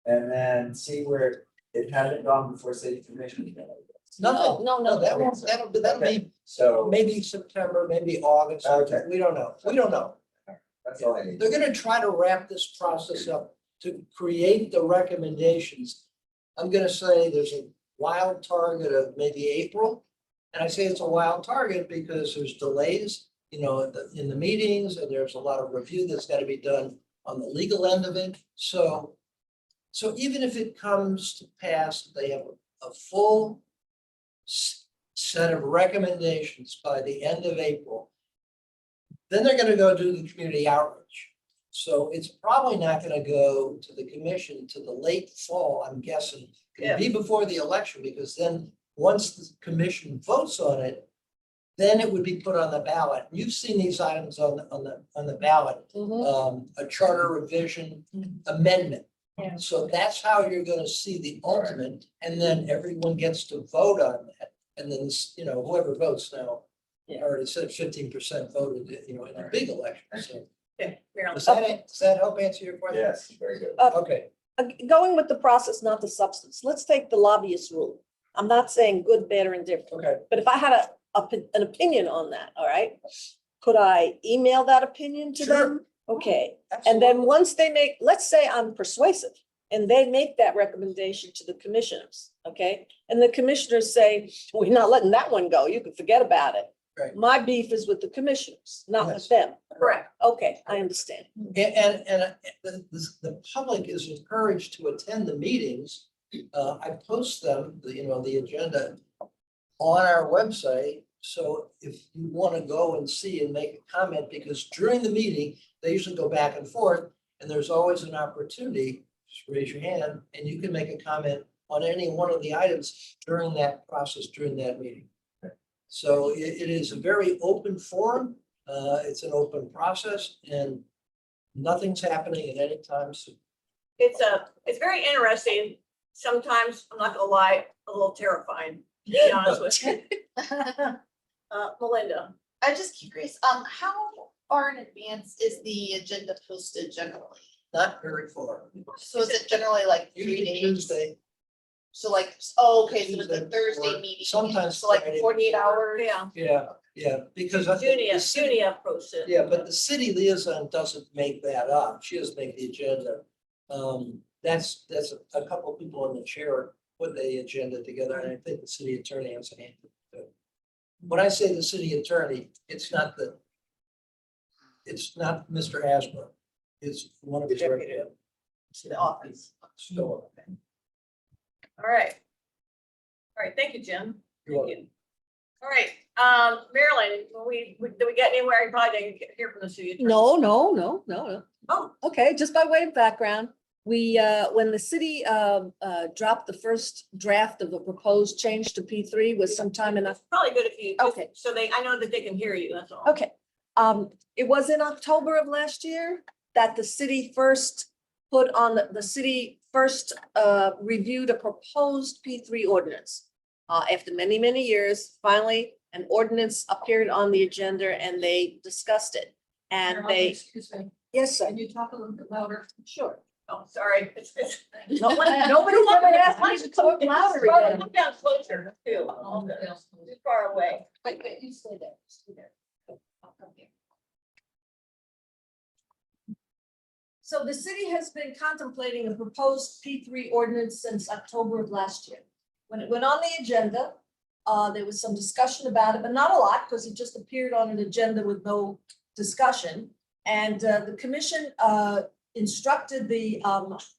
and then see where it hasn't gone before city commission. nothing. No, That'll be So, maybe September, maybe August. Okay. We don't know. We don't know. that's all I need. They're gonna try to wrap this process up to create the recommendations. I'm gonna say there's a wild target of maybe April. And I say it's a wild target because there's delays, in the meetings, and there's a lot of review that's gotta be done on the legal end of it. So even if it comes to pass, they have a full set of recommendations by the end of April. Then they're gonna go do the community outreach. So it's probably not gonna go to the commission to the late fall, I'm guessing. It'll be before the election, because then, once the commission votes on it, then it would be put on the ballot. You've seen these items on the ballot, a charter revision amendment. Yeah. So that's how you're gonna see the ultimate, and then everyone gets to vote on that. And then, you know, whoever votes now, I already said 15% voted, you know, in a big election, so. Okay, Marilyn. Does that help answer your question? Yes, very good. Okay. Going with the process, not the substance. Let's take the lobbyist rule. I'm not saying good, bad, or indifferent. Okay. But if I had an opinion on that, all right, could I email that opinion to them? Okay, and then once they make, let's say I'm persuasive and they make that recommendation to the commissioners, okay? And the commissioners say, we're not letting that one go. You can forget about it. Right. My beef is with the commissioners, not with Yes. them. Correct. Okay, I understand. And the public is encouraged to attend the meetings. I post them, you know, the agenda on our website. So if you want to go and see and make a comment, because during the meeting, they usually go back and forth, and there's always an opportunity, just raise your hand, and you can make a comment on any one of the items during that process, during that meeting. So it is a very open forum. It's an open process, and nothing's happening at any time soon. It's very interesting. Sometimes, I'm not gonna lie, a little terrifying, to be honest with you. Melinda. I'm just curious, how far in advance is the agenda posted generally? Not very far. So is it generally like 3 Usually days? Tuesday. So like, oh, okay, so it's Tuesday a Thursday or meeting. sometimes So like Friday 48 before. hours? Yeah. Yeah, because I think the city- Junia posted. yeah, but the city liaison doesn't make that up. She doesn't make the agenda. That's a couple of people in the chair put the agenda together, and I think the city attorney has a hand in it. When I say the city attorney, it's not Mr. Asper. It's one of his Executive. representatives. The office. So, All right. All right, thank you, Jim. you're Thank you. All right, Marilyn, did we get anywhere? You probably didn't hear from the city attorney. No. Oh, Okay, just by way of background, we, when the city, dropped the first draft of a proposed change to P3 was sometime in, probably good if you. Okay. So I know that they can hear you, that's all. okay. It was in October of last year that the city first put on, the city first, reviewed a proposed P3 ordinance. After many, many years, finally, an ordinance appeared on the agenda and they discussed it. And they, Excuse me, yes, sir. can you talk a little bit louder? Sure. Oh, sorry. Nobody's ever asked me to talk louder. Probably come down closer too. Too far away. Wait, you stay there, stay there. I'll come here. So the city has been contemplating a proposed P3 ordinance since October of last year. When it went on the agenda, there was some discussion about it, but not a lot, because it just appeared on an agenda with no discussion. And the commission instructed the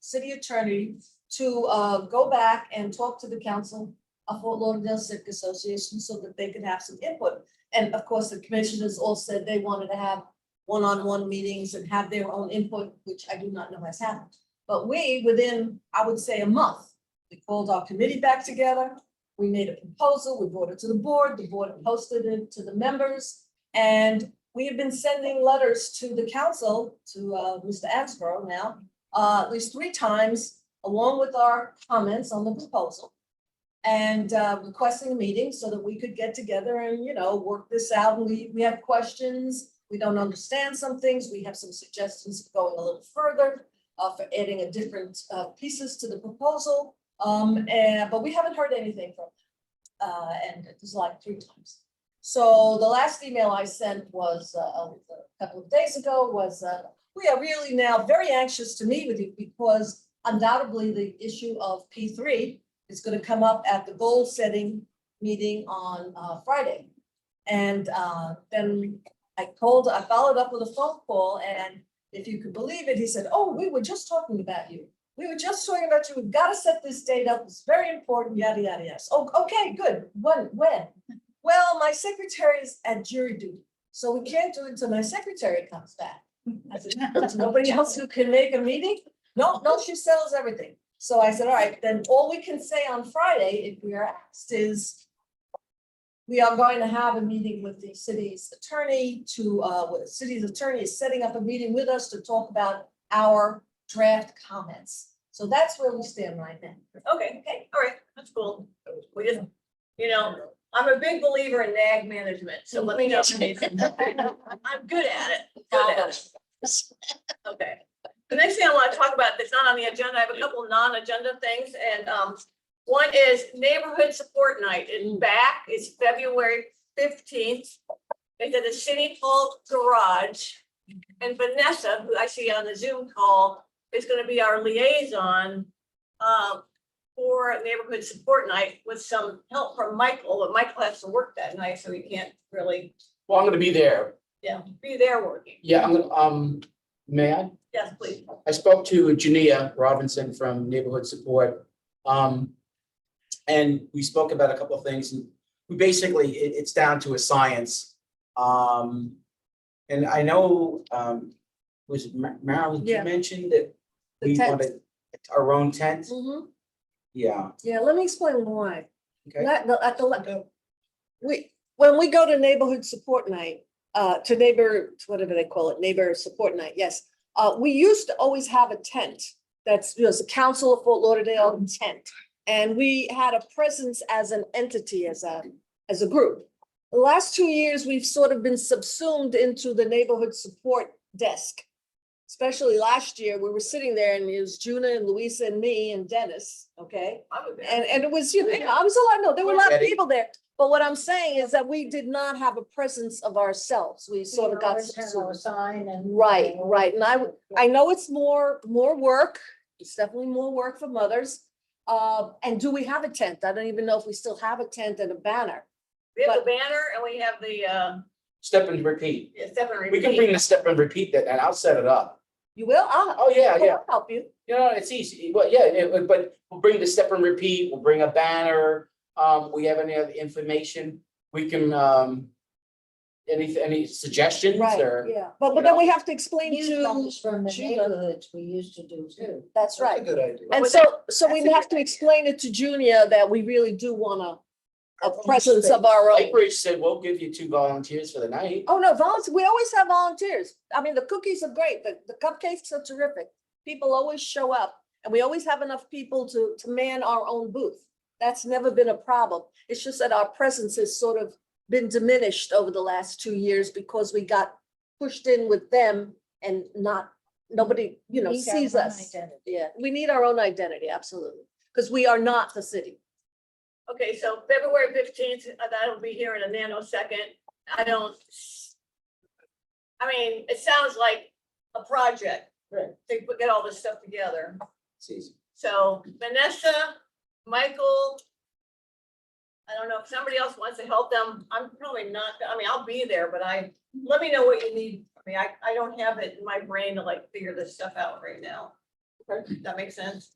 city attorney to go back and talk to the council of Fort Lauderdale Civic Association so that they could have some input. And of course, the commissioners all said they wanted to have one-on-one meetings and have their own input, which I do not know has happened. But we, within, I would say, a month, we called our committee back together. We made a proposal, we brought it to the board posted it to the members. And we have been sending letters to the council, to Mr. Axborough now, at least 3 times, along with our comments on the proposal. And requesting a meeting so that we could get together and, you know, work this out. And we have questions. We don't understand some things. We have some suggestions for going a little further, for adding a different pieces to the proposal. But we haven't heard anything from them. And it was like 3 times. So the last email I sent was a couple of days ago was, we are really now very anxious to meet with you because undoubtedly the issue of P3 is going to come up at the goal setting meeting on Friday. And then I followed up with a phone call, and if you could believe it, he said, oh, we were just talking about you. We were just talking about you. We've got to set this date up. It's very important, yada, yada, yes. Oh, okay, good. When? Well, my secretary is at jury duty, so we can't do it until my secretary comes back. I said, there's nobody else who can make a meeting? No, she sells everything. So I said, all right, then all we can say on Friday, if we are asked, is We are going to have a meeting with the city's attorney the city's attorney is setting up a meeting with us to talk about our draft comments. So that's where we stand right now. Okay, all right, that's cool. We just, I'm a big believer in nag management, so let me know. I'm good at it. Good at it. Okay. The next thing I want to talk about that's not on the agenda, I have a couple of non-agenda things, and one is neighborhood support night. It's back. It's February 15th. It's at the City Hall garage. And Vanessa, who I see on the Zoom call, is going to be our liaison for neighborhood support night with some help from Michael, but Michael has to work that night, so he can't really, Well, I'm gonna be there. be there working. Yeah, I'm gonna, may I? Yes, please. I spoke to Jania Robinson from Neighborhood Support. And we spoke about a couple of things, and we basically, it's down to a science. And I know, was it Marilyn, you Yeah. mentioned that The we tent. wanted our own tent? Mhm. Yeah, Yeah, let me explain why. okay. When we go to neighborhood support night, to neighbor, whatever they call it, neighbor support night, yes. We used to always have a tent. That's, it's the Council of Fort Lauderdale tent. And we had a presence as an entity, as a group. The last 2 years, we've sort of been subsumed into the neighborhood support desk. Especially last year, we were sitting there and it was Juna and Louisa and me and Dennis, okay? I would be. And it was, I was a lot, no, there were a lot of Betty. people there. But what I'm saying is that we did not have a presence of ourselves. We sort of got subsumed. Sign and. Right. And I know it's more work. It's definitely more work for mothers. And do we have a tent? I don't even know if we still have a tent and a banner. We have the banner and we have the, Step and repeat. step and We can repeat. bring the step and repeat that, and I'll set it up. You will? Oh, yeah, yeah. I'll help you. You know, it's easy. Well, yeah, but we'll bring the step and repeat, we'll bring a banner. We have any other information? We can, any suggestions Right, or? yeah. But then we have to explain to. From the Juna. neighborhoods we used to do too. That's That's a right. good idea. And But so we have to explain it to Junia that we really do want a presence of our own. Lakebridge said, we'll give you 2 volunteers for the night. Oh, no, we always have volunteers. I mean, the cookies are great, the cupcakes are terrific. People always show up and we always have enough people to man our own booth. That's never been a problem. It's just that our presence has sort of been diminished over the last 2 years because we got pushed in with them and nobody, sees us. Yeah, we need our own identity, absolutely, because we are not the city. Okay, so February 15th, that'll be here in a nanosecond. It sounds like a project. Right. To get all this stuff together. It's easy. So Vanessa, Michael, I don't know if somebody else wants to help them. I'm probably not, I'll be there, but let me know what you need. I don't have it in my brain to like figure this stuff out right now. Does that make sense?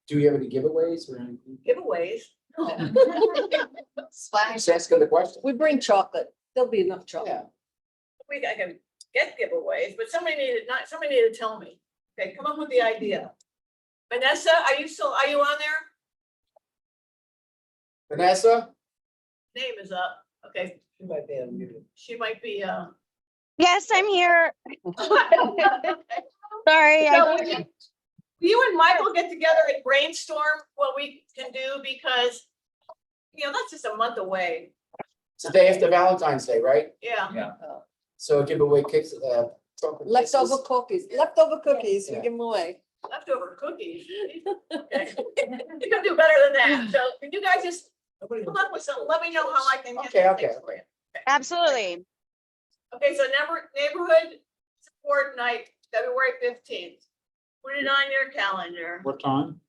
Do we have any giveaways or anything? Giveaways? No. Just asking the question. We bring chocolate. There'll be enough chocolate. Yeah. I can get giveaways, but somebody needed to tell me. Okay, come up with the idea. Vanessa, are you on there? Vanessa? Name is up. Okay, She might be unmuted. she might be, Yes, I'm here. Sorry. So will you and Michael get together and brainstorm what we can do, because, that's just a month away. It's the day after Valentine's Day, right? Yeah. So giveaway kicks, chocolate Leftover kisses. cookies, we Yeah. give them away. Leftover cookies. Okay. You can do better than that. So can you guys just come up with something? Let me know how I can get Okay, these okay. things for you. Absolutely. Okay, so neighborhood support night, February 15th. Put it on your calendar. What time?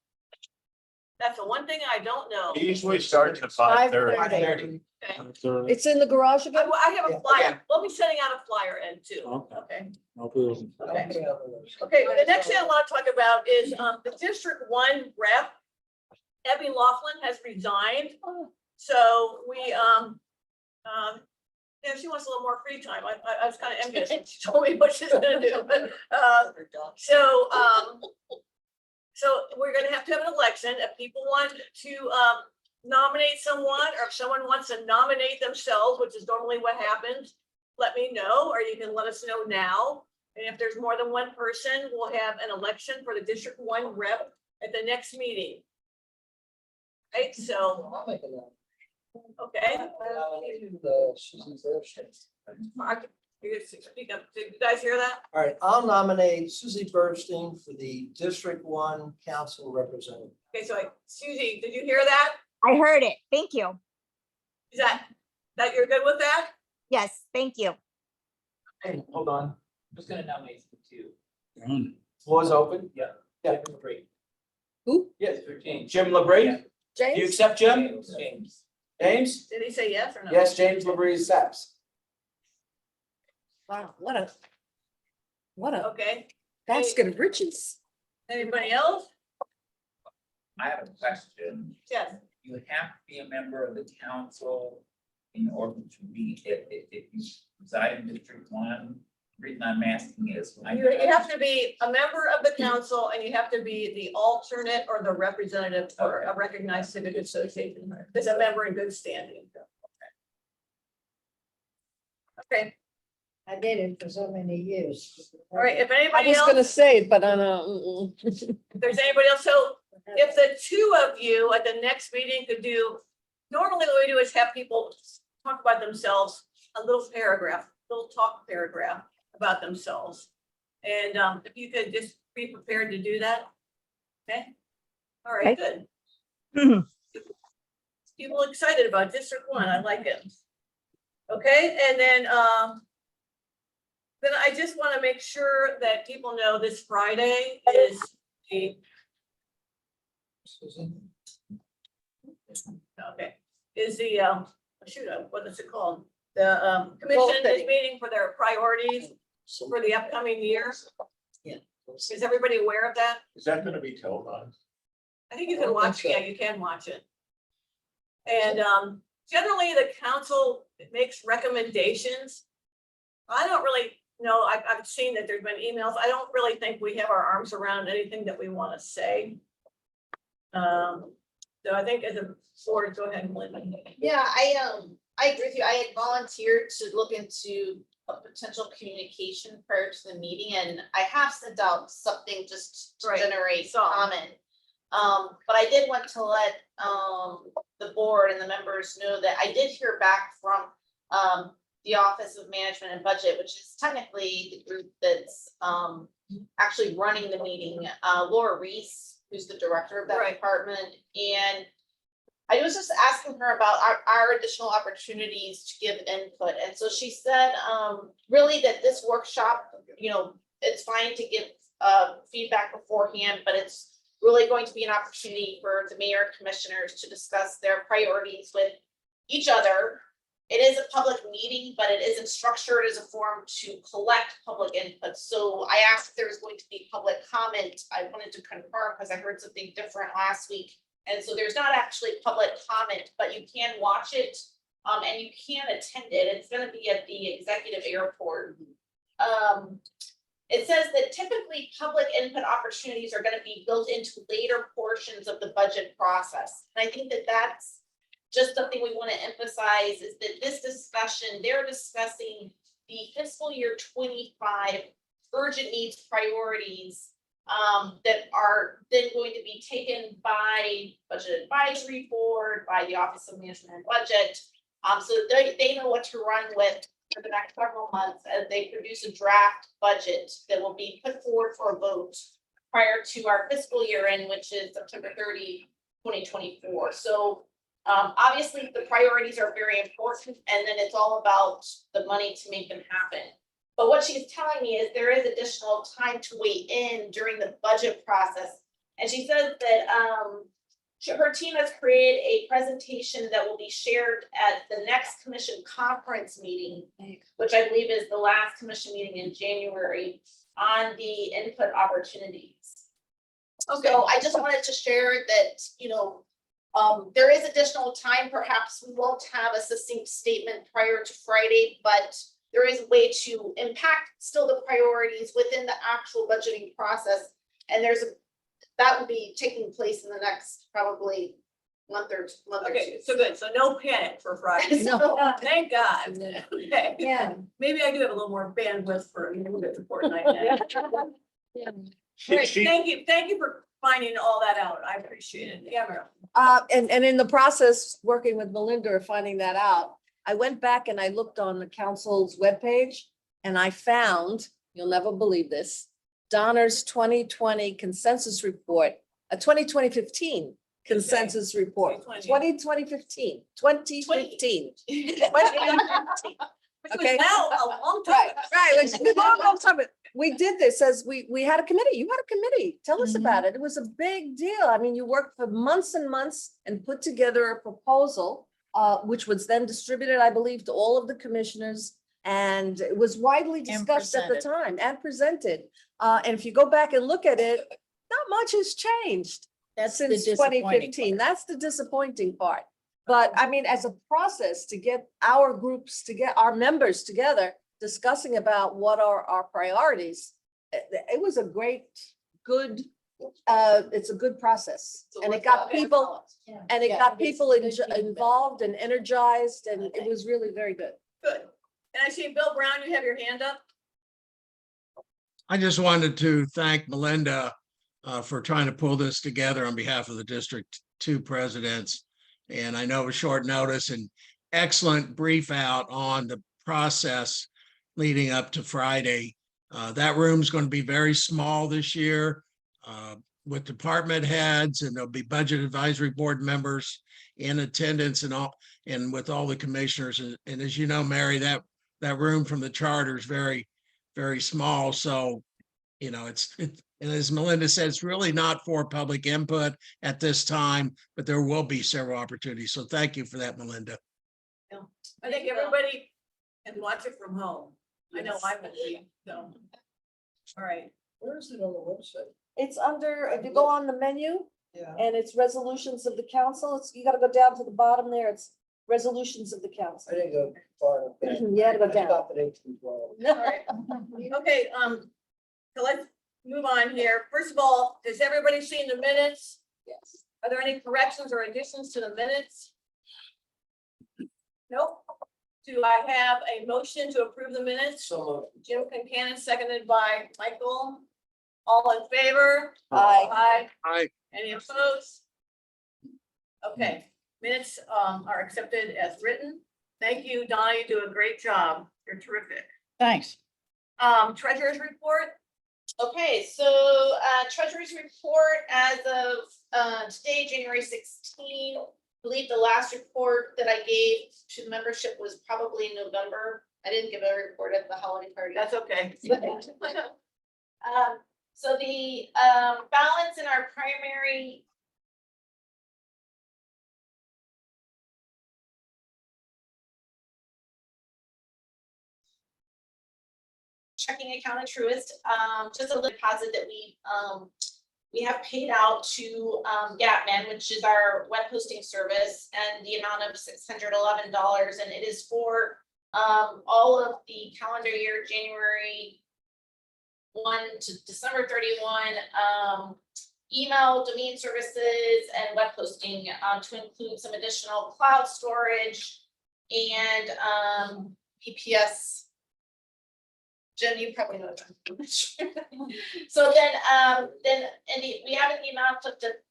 That's the one thing I don't know. Usually starts at 5:30. 5:30. Okay. It's in the garage again? I have a Yeah, flyer. okay. We'll be sending out a flyer in too. Okay. Okay. No problem. Okay. Okay, the next thing I want to talk about is the District 1 rep, Abby Laughlin, has resigned. So we, she wants a little more free time. I was kind of envious when she told me what she's gonna do, but, so we're gonna have to have an election. If people want to nominate someone, or if someone wants to nominate themselves, which is normally what happens, let me know, or you can let us know now. And if there's more than one person, we'll have an election for the District 1 rep at the next meeting. Right, so, I'll make a note. okay. Susan Burstein. Mark, you guys speak up. Did you guys hear that? All right, I'll nominate Susie Burstein for the District 1 Council Representative. Okay, so Susie, did you hear that? I heard it. Thank you. Is that you're good with that? Yes, thank you. Hey, hold on. I'm just gonna nominate you Floor's open. Yeah. Yeah. Great. Who? Yes. James. Jim LeBrie? Do you James? accept Jim? James. James? Did he say yes or no? Yes, James LeBrie accepts. Wow, what a Okay. basket of riches. Anybody else? I have a question. Yes. You have to be a member of the council in order to be, if you reside in District 1. The reason I'm asking is. You have to be a member of the council, and you have to be the alternate or the representative for a recognized civic association. There's a member in good standing. Okay, I did it for so many years. all right, if I anybody was gonna else, say it, but I know. if there's anybody else, so if the two of you at the next meeting could do, normally what we do is have people talk about themselves, a little paragraph, little talk paragraph about themselves. And if you could just be prepared to do that. Okay, all right, good. People excited about District 1, I like it. Okay, and then I just want to make sure that people know this Friday is the, okay, is the, shoot, what is it called? The commission is meeting for their priorities for the upcoming year. Yeah. Is everybody aware of that? Is that gonna be televised? I think you can watch, yeah, you can watch it. And generally, the council makes recommendations. I don't really know, I've seen that there's been emails. I don't really think we have our arms around anything that we want to say. So I think as a board, go ahead, Melinda. Yeah, I agree with you. I had volunteered to look into a potential communication prior to the meeting, and I have sent out something just to Right. generate Saw. comment. But I did want to let the board and the members know that I did hear back from the Office of Management and Budget, which is technically the group that's actually running the meeting. Laura Reese, who's the director of that Right. department, and I was just asking her about our additional opportunities to give input. And so she said, really that this workshop, you know, it's fine to give feedback beforehand, but it's really going to be an opportunity for the mayor and commissioners to discuss their priorities with each other. It is a public meeting, but it isn't structured as a forum to collect public input. So I asked if there was going to be public comment. I wanted to confirm because I heard something different last week. And so there's not actually public comment, but you can watch it and you can attend it. It's going to be at the executive airport. It says that typically public input opportunities are going to be built into later portions of the budget process. And I think that that's just something we want to emphasize is that this discussion, they're discussing the fiscal year 25 urgent needs priorities that are then going to be taken by Budget Advisory Board, by the Office of Management and Budget. So they know what to run with for the next several months as they produce a draft budget that will be put forward for a vote prior to our fiscal year end, which is September 30, 2024. So obviously the priorities are very important, and then it's all about the money to make them happen. But what she's telling me is there is additional time to weigh in during the budget process. And she says that her team has created a presentation that will be shared at the next commission conference meeting, which I believe is the last commission meeting in January, on the input opportunities. Okay. So I just wanted to share that, you know, there is additional time. Perhaps we won't have a succinct statement prior to Friday, but there is a way to impact still the priorities within the actual budgeting process. And that will be taking place in the next probably month or Okay, two. so good. So no panic for Friday. No. Thank God. Okay. Yeah. Maybe I do have a little more bandwidth for a little bit report night. All right, thank you for finding all that out. I appreciate it. Yeah, Meryl. And in the process, working with Melinda of finding that out, I went back and I looked on the council's webpage and I found, you'll never believe this, Donner's 2020 consensus report, a 2015 consensus report, 2015. Okay. Now a long time. Right, right, like, a long time, but we did this as we had a committee, you had a committee, tell us about it, it was a big deal, I mean, you worked for months and months and put together a proposal, which was then distributed, I believe, to all of the commissioners, and it was widely discussed at the time and presented, and if you go back and look at it, not much has changed since 2015, that's the disappointing part. But I mean, as a process to get our groups, to get our members together, discussing about what are our priorities, it was a great, good, it's a good process. And it got people, involved and energized, and it was really very good. Good. And I see Bill Brown, you have your hand up. I just wanted to thank Melinda for trying to pull this together on behalf of the District 2 presidents. And I know it was short notice and excellent brief out on the process leading up to Friday. That room's going to be very small this year with department heads, and there'll be budget advisory board members in attendance and all, and with all the commissioners. And as you know, Mary, that room from the charter is very, very small. So, you know, and as Melinda said, it's really not for public input at this time, but there will be several opportunities. So thank you for that, Melinda. I think everybody can watch it from home. I know I will be, so. All right. Where is it on the website? It's under, if you go on the menu, Yeah. and it's resolutions of the council, you gotta go down to the bottom there, it's resolutions of the council. I didn't go far enough. You had to go I down. stopped at 1812. All right. Okay, so let's move on here. First of all, has everybody seen the minutes? Yes. Are there any corrections or additions to the minutes? Nope. Do I have a motion to approve the minutes? So Jim Concanon, seconded by Michael. All in favor? Aye. Aye. Aye. Any opposed? Okay, minutes are accepted as written. Thank you, Donna, you do a great job. You're terrific. Thanks. Treasurer's report. Okay, so treasurer's report as of today, January 16. I believe the last report that I gave to the membership was probably in November. I didn't give a report at the holiday party. That's okay. So the balance in our primary checking account at Truist, just a little deposit that we have paid out to Gatman, which is our web hosting service, and the amount of $611, and it is for all of the calendar year, January 1 to December 31, email, domain services, and web hosting, to include some additional cloud storage and VPS. Jen, you probably know what. So then we have an amount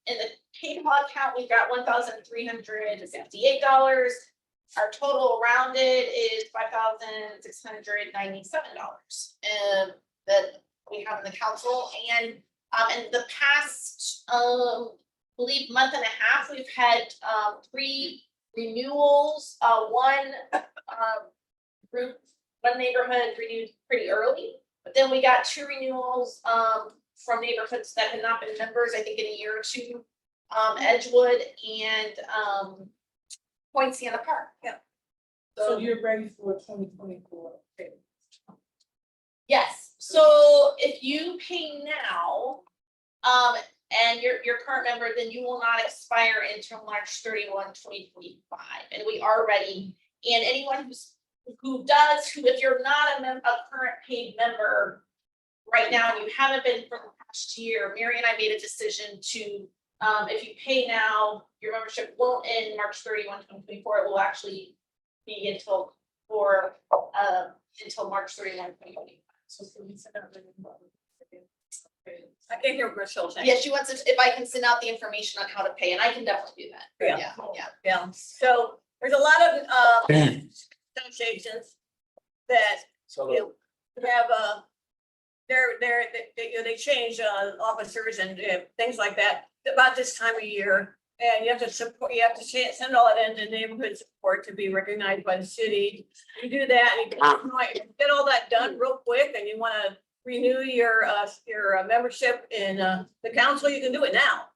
in the PayPal account, we've got $1,358. Our total rounded is $5,697 that we have in the council. And in the past, believe month and a half, we've had 3 renewals. One neighborhood renewed pretty early, but then we got 2 renewals from neighborhoods that had not been members, I think in a year or 2, Edgewood and Point Sienna Park. Yeah. So you're ready for 2024. Yes, so if you pay now, and you're current member, then you will not expire until March 31, 2025, and we are ready. And anyone who if you're not a current paid member right now, and you haven't been for the past year, Mary and I made a decision to If you pay now, your membership won't end March 31, 2024. It will actually be until March 31, 2025. I can't hear what Michelle's saying. Yeah, she wants if I can send out the information on how to pay, and I can definitely do that. Yeah. Yeah. So there's a lot of associations that you have they change officers and things like that about this time of year. And you have to support, you have to send all that into neighborhood support to be recognized by the city. You do that, and you get all that done real quick, and you want to renew your membership in the council, you can do it now.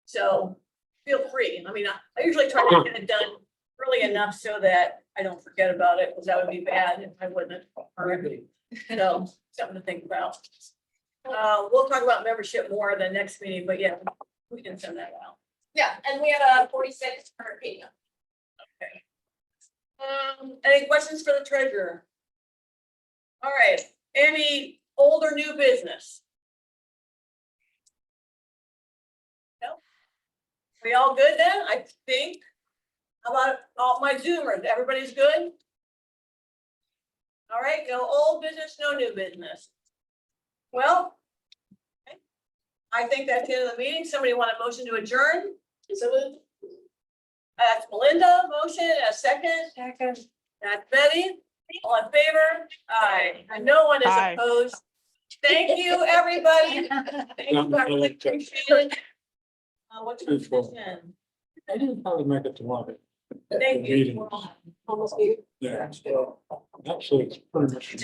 So feel free. I mean, I usually try to get it done early enough so that I don't forget about it, because that would be bad if I wouldn't. So something to think about. We'll talk about membership more in the next meeting, but yeah, we can send that out. Yeah, and we have 46 per meeting. Okay. Any questions for the treasurer? All right, any old or new business? No? We all good then, I think? How about all my Zoomers? Everybody's good? All right, no old business, no new business. Well, okay. I think that's the end of the meeting. Somebody want a motion to adjourn? So moved. That's Melinda, motion, a second. Second. That's Betty. All in favor? Aye. And no one is opposed. Thank you, everybody. Thank you, I really appreciate it. What's your decision? I didn't probably make it to one. Thank you. Yeah. Actually, it's pretty much.